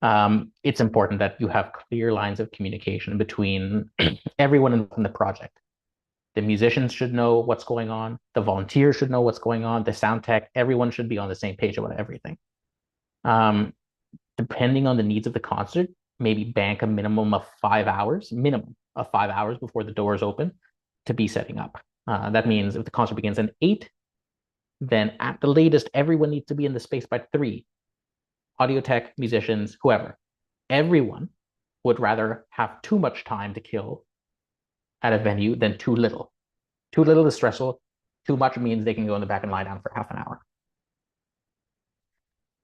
It's important that you have clear lines of communication between everyone in the project. The musicians should know what's going on. The volunteers should know what's going on. The sound tech, everyone should be on the same page about everything. Depending on the needs of the concert, maybe bank a minimum of 5 hours, minimum of 5 hours before the doors open to be setting up. That means if the concert begins at 8, then at the latest, everyone needs to be in the space by 3. Audio tech, musicians, whoever. Everyone would rather have too much time to kill at a venue than too little. Too little is stressful. Too much means they can go in the back and lie down for half an hour.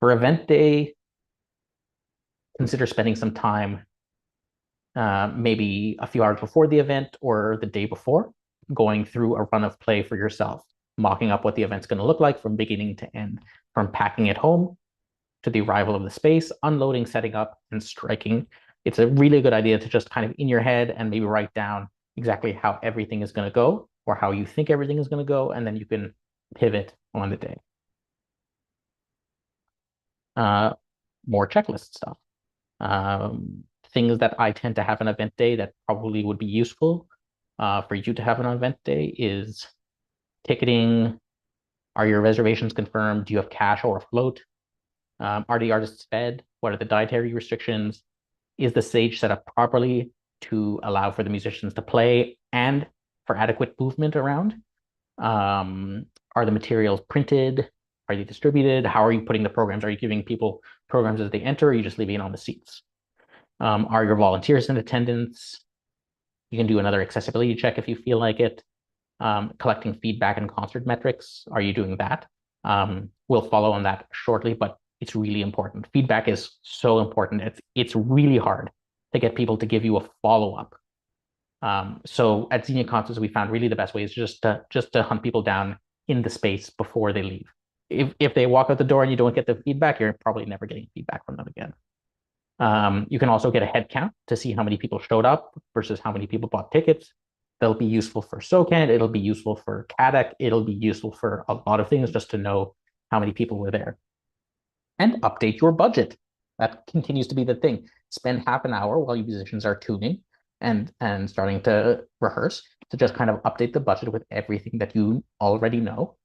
For event day, consider spending some time, maybe a few hours before the event or the day before, going through a run of play for yourself, mocking up what the event's going to look like from beginning to end, from packing it home to the arrival of the space, unloading, setting up, and striking. It's a really good idea to just kind of in your head and maybe write down exactly how everything is going to go or how you think everything is going to go, and then you can pivot on the day. More checklist stuff. Things that I tend to have an event day that probably would be useful for you to have an event day is ticketing. Are your reservations confirmed? Do you have cash or a float? Are the artists fed? What are the dietary restrictions? Is the stage set up properly to allow for the musicians to play and for adequate movement around? Are the materials printed? Are they distributed? How are you putting the programs? Are you giving people programs as they enter, or are you just leaving it on the seats? Are your volunteers in attendance? You can do another accessibility check if you feel like it. Collecting feedback and concert metrics. Are you doing that? We'll follow on that shortly, but it's really important. Feedback is so important. It's really hard to get people to give you a follow-up. So at Xenia concerts, we found really the best way is just to hunt people down in the space before they leave. If they walk out the door and you don't get the feedback, you're probably never getting feedback from them again. You can also get a head count to see how many people showed up versus how many people bought tickets. That'll be useful for SOCAN. It'll be useful for CADEC. It'll be useful for a lot of things just to know how many people were there. And update your budget. That continues to be the thing. Spend half an hour while you musicians are tuning and starting to rehearse to just kind of update the budget with everything that you already know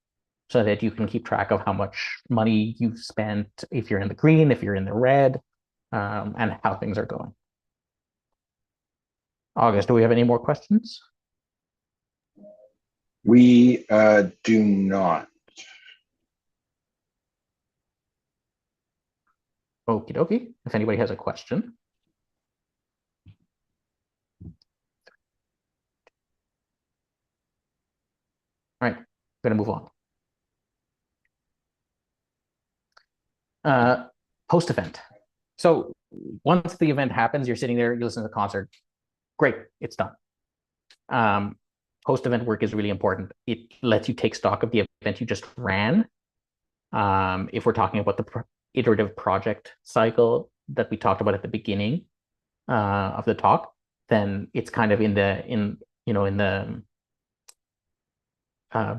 so that you can keep track of how much money you've spent, if you're in the green, if you're in the red, and how things are going. August, do we have any more questions? We do not. Okie dokie. If anybody has a question. All right, I'm going to move on. Post-event. So once the event happens, you're sitting there, you listen to the concert. Great, it's done. Post-event work is really important. It lets you take stock of the event you just ran. If we're talking about the iterative project cycle that we talked about at the beginning of the talk, then it's kind of in the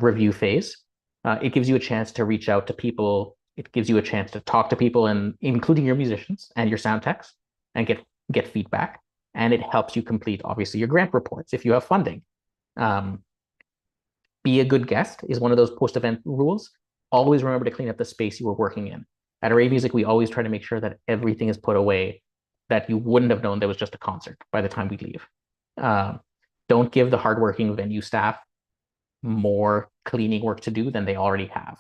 review phase. It gives you a chance to reach out to people. It gives you a chance to talk to people, and including your musicians and your sound techs, and get feedback. And it helps you complete, obviously, your grant reports if you have funding. Be a good guest is one of those post-event rules. Always remember to clean up the space you were working in. At Array Music, we always try to make sure that everything is put away, that you wouldn't have known there was just a concert by the time we leave. Don't give the hardworking venue staff more cleaning work to do than they already have.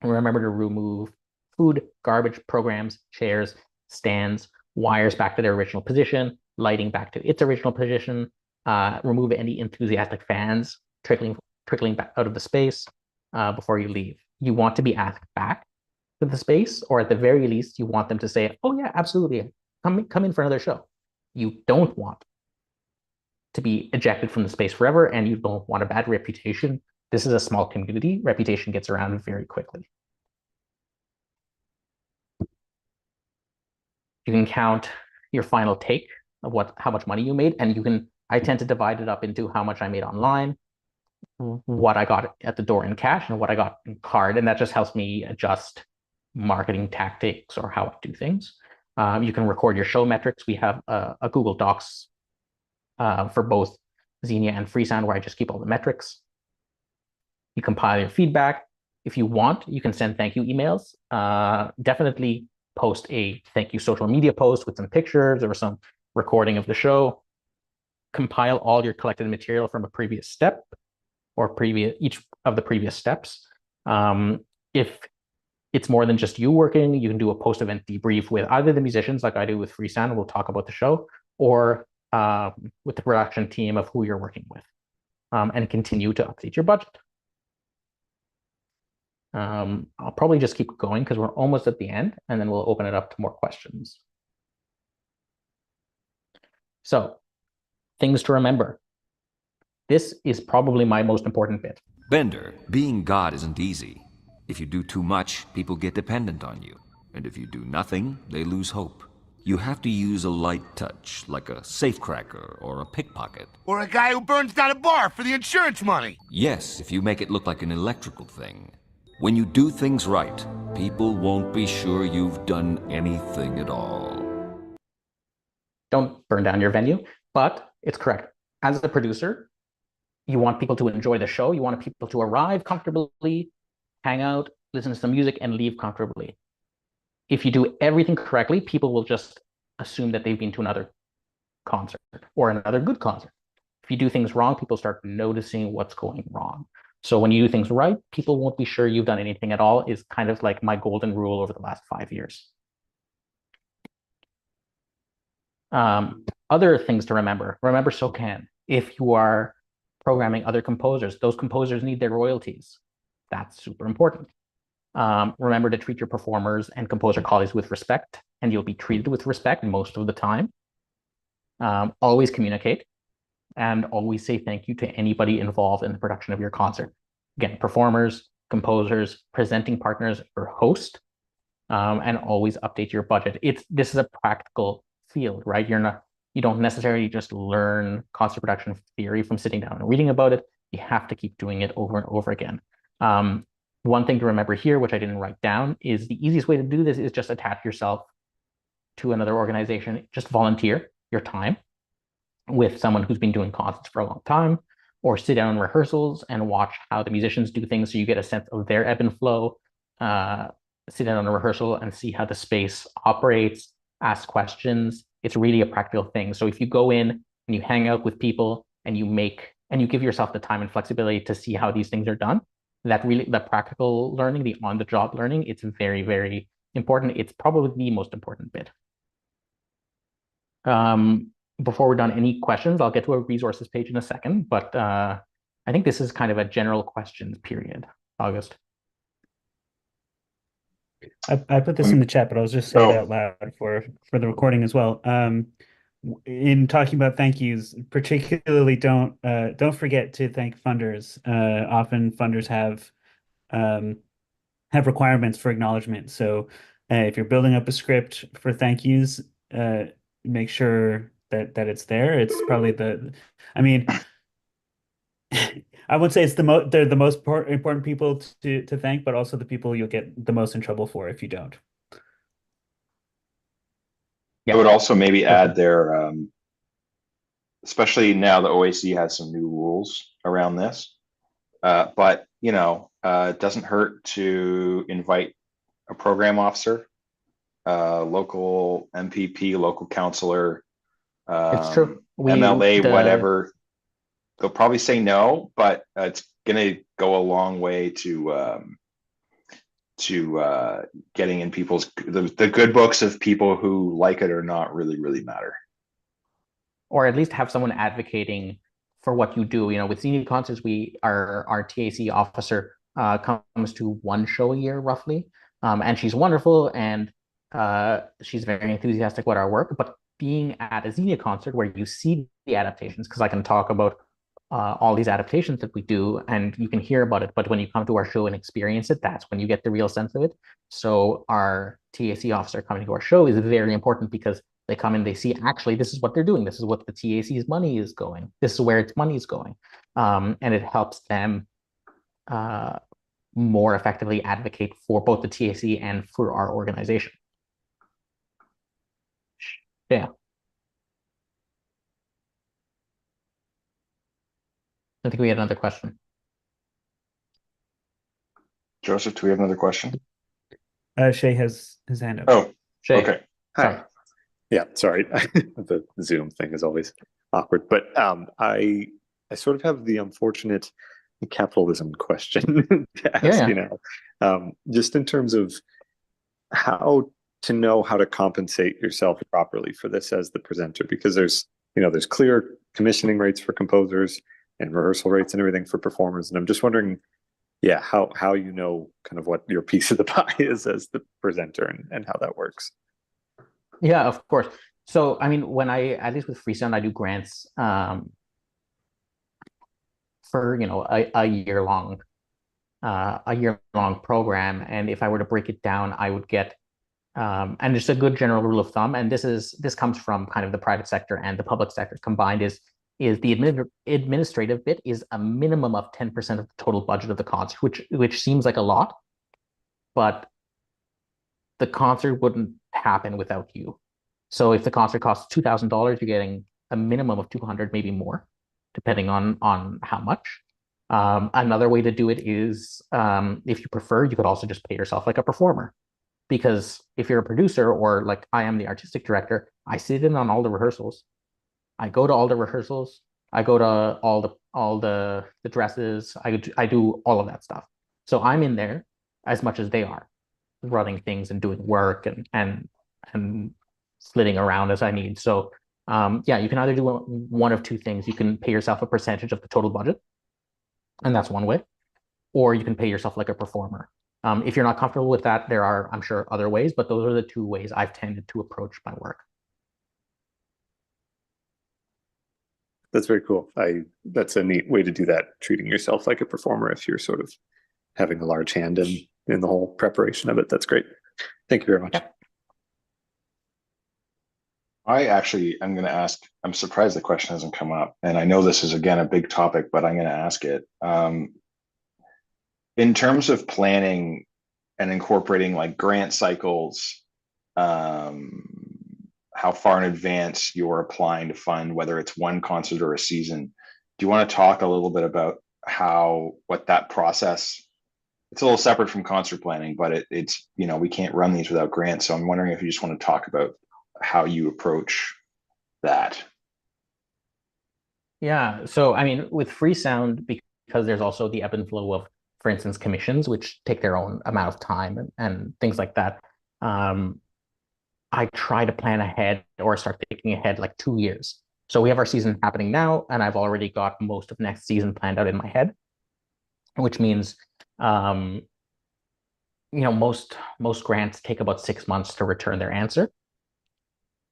Remember to remove food, garbage, programs, chairs, stands, wires back to their original position, lighting back to its original position, remove any enthusiastic fans trickling back out of the space before you leave. You want to be asked back to the space, or at the very least, you want them to say, oh yeah, absolutely, come in for another show. You don't want to be ejected from the space forever, and you don't want a bad reputation. This is a small community. Reputation gets around very quickly. You can count your final take of how much money you made, and I tend to divide it up into how much I made online, what I got at the door in cash, and what I got in card, and that just helps me adjust marketing tactics or how I do things. You can record your show metrics. We have a Google Docs for both Xenia and Freesound where I just keep all the metrics. You compile your feedback. If you want, you can send thank you emails. Definitely post a thank you social media post with some pictures or some recording of the show. compile all your collected material from a previous step or each of the previous steps. If it's more than just you working, you can do a post-event debrief with either the musicians, like I do with Freesound, and we'll talk about the show, or with the production team of who you're working with, and continue to update your budget. I'll probably just keep going because we're almost at the end, and then we'll open it up to more questions. So, things to remember. This is probably my most important bit. Bender, being God isn't easy. If you do too much, people get dependent on you. And if you do nothing, they lose hope. You have to use a light touch, like a safecracker or a pickpocket. Or a guy who burns down a bar for the insurance money. Yes, if you make it look like an electrical thing. When you do things right, people won't be sure you've done anything at all. Don't burn down your venue, but it's correct. As a producer, you want people to enjoy the show. You want people to arrive comfortably, hang out, listen to some music, and leave comfortably. If you do everything correctly, people will just assume that they've been to another concert or another good concert. If you do things wrong, people start noticing what's going wrong. So when you do things right, people won't be sure you've done anything at all, is kind of like my golden rule over the last 5 years. Other things to remember. Remember SOCAN. If you are programming other composers, those composers need their royalties. That's super important. Remember to treat your performers and composer colleagues with respect, and you'll be treated with respect most of the time. Always communicate, and always say thank you to anybody involved in the production of your concert. Again, performers, composers, presenting partners, or host, and always update your budget. This is a practical field, right? You don't necessarily just learn concert production theory from sitting down and reading about it. You have to keep doing it over and over again. One thing to remember here, which I didn't write down, is the easiest way to do this is just attach yourself to another organization. Just volunteer your time with someone who's been doing concerts for a long time, or sit down in rehearsals and watch how the musicians do things so you get a sense of their ebb and flow. Sit down on a rehearsal and see how the space operates, ask questions. It's really a practical thing. So if you go in and you hang out with people and you give yourself the time and flexibility to see how these things are done, the practical learning, the on-the-job learning, it's very, very important. It's probably the most important bit. Before we're done, any questions? I'll get to a resources page in a second, but I think this is kind of a general questions period. August. I put this in the chat, but I'll just say it out loud for the recording as well. In talking about thank yous, particularly don't forget to thank funders. Often funders have requirements for acknowledgement. So if you're building up a script for thank yous, make sure that it's there. It's probably I would say they're the most important people to thank, but also the people you'll get the most in trouble for if you don't. I would also maybe add there, especially now the OAC has some new rules around this, but it doesn't hurt to invite a program officer, local MPP, local councillor, it's true. MLA, whatever. They'll probably say no, but it's going to go a long way to getting in the good books of people who like it or not really matter. Or at least have someone advocating for what you do. With Xenia concerts, our TAC officer comes to one show a year roughly, and she's wonderful and she's very enthusiastic about our work. But being at a Xenia concert where you see the adaptations, because I can talk about all these adaptations that we do and you can hear about it, but when you come to our show and experience it, that's when you get the real sense of it. So our TAC officer coming to our show is very important because they come and they see, actually, this is what they're doing. This is what the TAC's money is going. This is where its money is going. And it helps them more effectively advocate for both the TAC and for our organization. Yeah. I think we had another question. Joseph, do we have another question? Shay has his hand up. Oh, Shay. okay. Sorry. Yeah, sorry. The Zoom thing as always. awkward. But I sort of have the unfortunate capitalism question to ask Yeah. you now. Just in terms of how to know how to compensate yourself properly for this as the presenter, because there's clear commissioning rates for composers and rehearsal rates and everything for performers. And I'm just wondering, yeah, how you know kind of what your piece of the pie is as the presenter and how that works. Yeah, of course. So, I mean, when at least with Freesound, I do grants for, a year long program. And if I were to break it down, I would get, and just a good general rule of thumb, and this comes from kind of the private sector and the public sector combined, is the administrative bit is a minimum of 10% of the total budget of the concert, which seems like a lot, but the concert wouldn't happen without you. So if the concert costs $2,000, you're getting a minimum of 200, maybe more, depending on how much. Another way to do it is, if you prefer, you could also just pay yourself like a performer. Because if you're a producer, or like I am the artistic director, I sit in on all the rehearsals. I go to all the rehearsals. I go to all the dresses. I do all of that stuff. So I'm in there as much as they are, running things and doing work and flitting around as I need. So yeah, you can either do one of two things. You can pay yourself a percentage of the total budget, and that's one way, or you can pay yourself like a performer. If you're not comfortable with that, there are, I'm sure, other ways, but those are the two ways I've tended to approach my work. That's very cool. That's a neat way to do that, treating yourself like a performer if you're sort of having a large hand in the whole preparation of it. That's great. Thank you very much. Yeah. I'm going to ask, I'm surprised the question hasn't come up. And I know this is, again, a big topic, but I'm going to ask it. In terms of planning and incorporating like grant cycles, how far in advance you're applying to fund, whether it's one concert or a season, do you want to talk a little bit about what that process, it's a little separate from concert planning, but it's, we can't run these without grants. So I'm wondering if you just want to talk about how you approach that. Yeah. So, I mean, with Freesound, because there's also the ebb and flow of, for instance, commissions, which take their own amount of time and things like that. I try to plan ahead or start thinking ahead like 2 years. So we have our season happening now, and I've already got most of next season planned out in my head, which means, most grants take about 6 months to return their answer.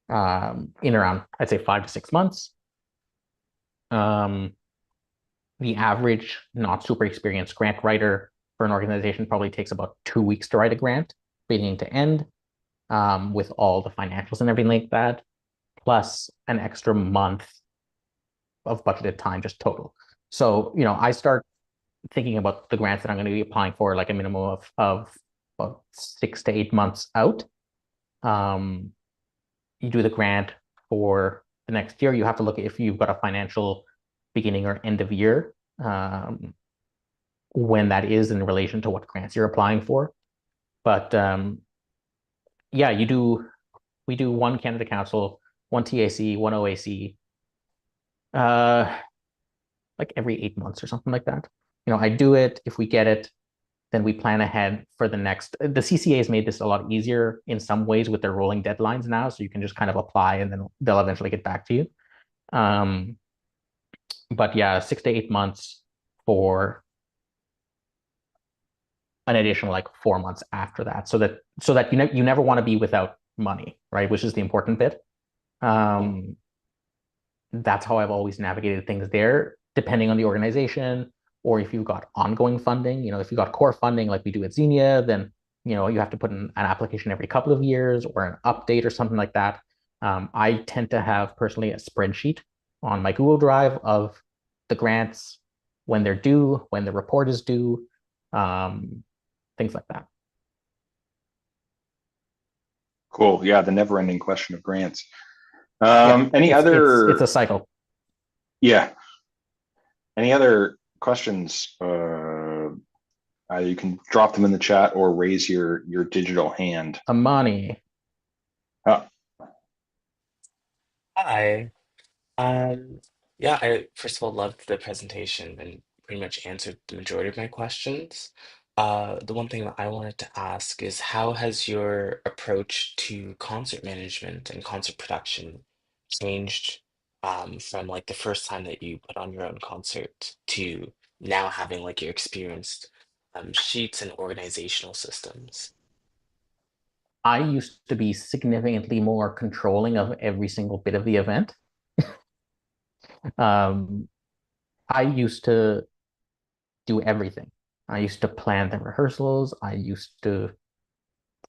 In around, I'd say, 5 to 6 months. The average not super experienced grant writer for an organization probably takes about 2 weeks to write a grant, beginning to end, with all the financials and everything like that, plus an extra month of budgeted time just total. So, I start thinking about the grants that I'm going to be applying for like a minimum of about 6 to 8 months out. You do the grant for the next year. You have to look at if you've got a financial beginning or end of year, when that is in relation to what grants you're applying for. But yeah, we do one Canada Council, one TAC, one OAC, like every 8 months or something like that. I do it. If we get it, then we plan ahead for the next. The CCA has made this a lot easier in some ways with their rolling deadlines now, so you can just kind of apply and then they'll eventually get back to you. But yeah, 6 to 8 months for an additional like 4 months after that, so that you never want to be without money, right? Which is the important bit. That's how I've always navigated things there, depending on the organization, or if you've got ongoing funding. If you've got core funding like we do at Xenia, then you have to put in an application every couple of years or an update or something like that. I tend to have personally a spreadsheet on my Google Drive of the grants, when they're due, when the report is due, things like that. Cool. Yeah, the never-ending question of grants. Yeah, It's a cycle. Yeah. Any other questions? You can drop them in the chat or raise your digital hand. Amani. Oh. Hi. Um, yeah, I first of all loved the presentation and pretty much answered the majority of my questions. The one thing that I wanted to ask is how has your approach to concert management and concert production changed from like the first time that you put on your own concert to now having like your experienced sheets and organizational systems? I used to be significantly more controlling of every single bit of the event. Um, I used to do everything. I used to plan the rehearsals. I used to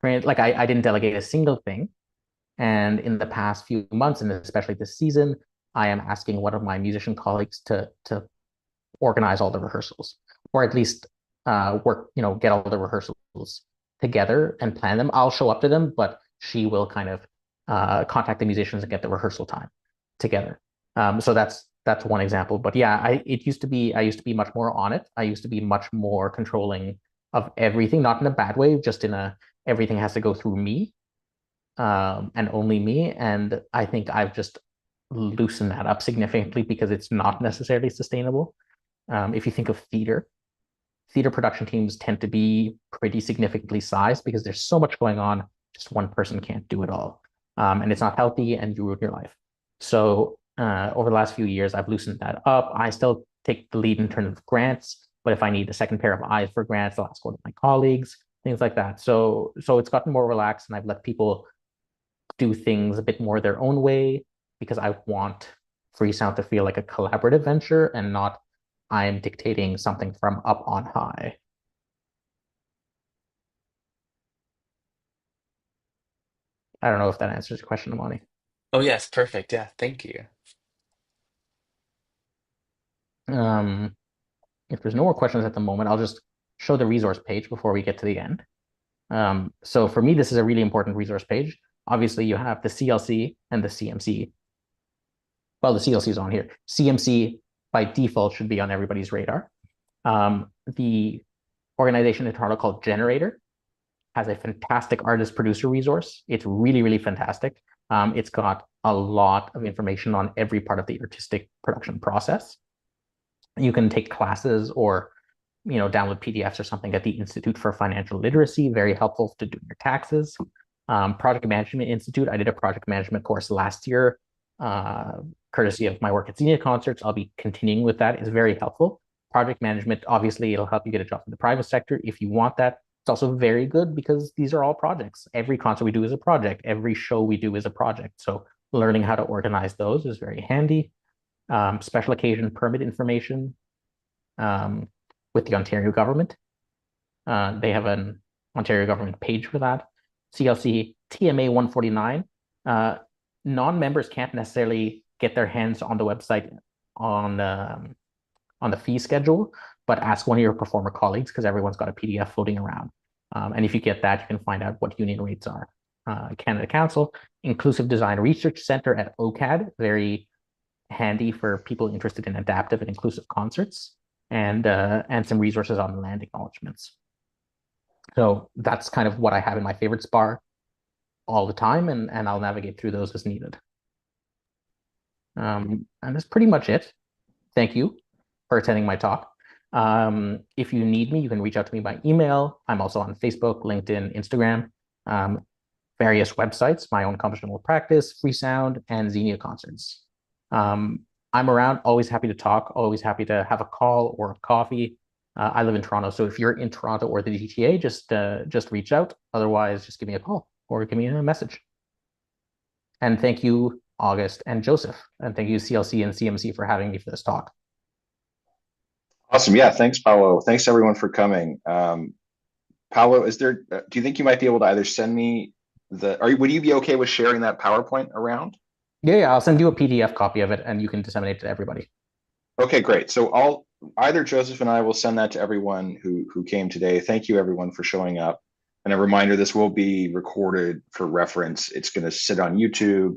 print, like I didn't delegate a single thing. And in the past few months, and especially this season, I am asking one of my musician colleagues to organize all the rehearsals, or at least work, get all the rehearsals together and plan them. I'll show up to them, but she will kind of contact the musicians and get the rehearsal time together. So that's one example. But yeah, I used to be much more on it. I used to be much more controlling of everything, not in a bad way, just in a everything has to go through me, and only me. And I think I've just loosened that up significantly because it's not necessarily sustainable. If you think of theater production teams tend to be pretty significantly sized because there's so much going on. Just one person can't do it all. And it's not healthy and you ruin your life. So over the last few years, I've loosened that up. I still take the lead in terms of grants, but if I need a second pair of eyes for grants, I'll ask one of my colleagues, things like that. So it's gotten more relaxed and I've let people do things a bit more their own way because I want Freesound to feel like a collaborative venture and not I am dictating something from up on high. I don't know if that answers your question, Amani. Oh yes, perfect. Yeah, thank you. Um, if there's no more questions at the moment, I'll just show the resource page before we get to the end. So for me, this is a really important resource page. Obviously, you have the CLC and the CMC. Well, the CLC is on here. CMC by default should be on everybody's radar. The organization in Toronto called Generator has a fantastic artist producer resource. It's really, really fantastic. It's got a lot of information on every part of the artistic production process. You can take classes or download PDFs or something at the Institute for Financial Literacy. Very helpful to do your taxes. Project Management Institute. I did a project management course last year, courtesy of my work at Xenia Concerts. I'll be continuing with that. It's very helpful. Project management, obviously, it'll help you get a job in the private sector if you want that. It's also very good because these are all projects. Every concert we do is a project. Every show we do is a project. So learning how to organize those is very handy. Special occasion permit information with the Ontario government. They have an Ontario government page for that. CLC TMA 149. Non-members can't necessarily get their hands on the website on the fee schedule, but ask one of your performer colleagues because everyone's got a PDF floating around. And if you get that, you can find out what union rates are. Canada Council, Inclusive Design Research Center at OCAD, very handy for people interested in adaptive and inclusive concerts, and some resources on land acknowledgements. So that's kind of what I have in my favorites bar all the time, and I'll navigate through those as needed. And that's pretty much it. Thank you for attending my talk. If you need me, you can reach out to me by email. I'm also on Facebook, LinkedIn, Instagram, various websites, my own compositional practice, Freesound, and Xenia Concerts. I'm around, always happy to talk, always happy to have a call or a coffee. I live in Toronto, so if you're in Toronto or the GTA, just reach out. Otherwise, just give me a call or give me a message. And thank you, August and Joseph, and thank you, CLC and CMC, for having me for this talk. Awesome. Yeah. Thanks, Paolo. Thanks everyone for coming. Paolo, do you think you might be able to either send me would you be okay with sharing that PowerPoint around? Yeah, I'll send you a PDF copy of it and you can disseminate it to everybody. Okay, great. So either Joseph and I will send that to everyone who came today. Thank you everyone for showing up. And a reminder, this will be recorded for reference. It's going to sit on YouTube.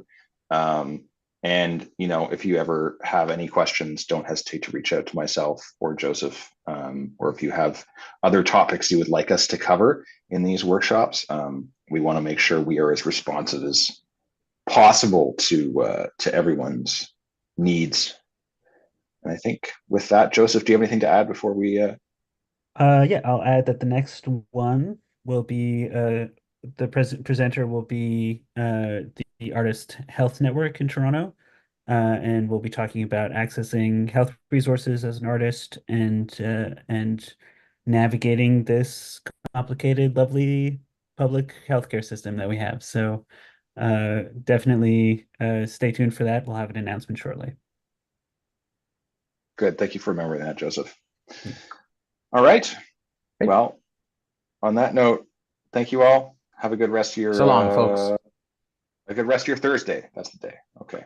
And if you ever have any questions, don't hesitate to reach out to myself or Joseph, or if you have other topics you would like us to cover in these workshops. We want to make sure we are as responsive as possible to everyone's needs. And I think with that, Joseph, do you have anything to add before we? Yeah, I'll add that the next one will be the presenter will be the Artist Health Network in Toronto, and we'll be talking about accessing health resources as an artist and navigating this complicated, lovely public healthcare system that we have. So definitely stay tuned for that. We'll have an announcement shortly. Good. Thank you for remembering that, Joseph. Yeah. All right. Great. Well, on that note, thank you all. Have a good rest of your So long, folks. a good rest of your Thursday. That's the day. Okay.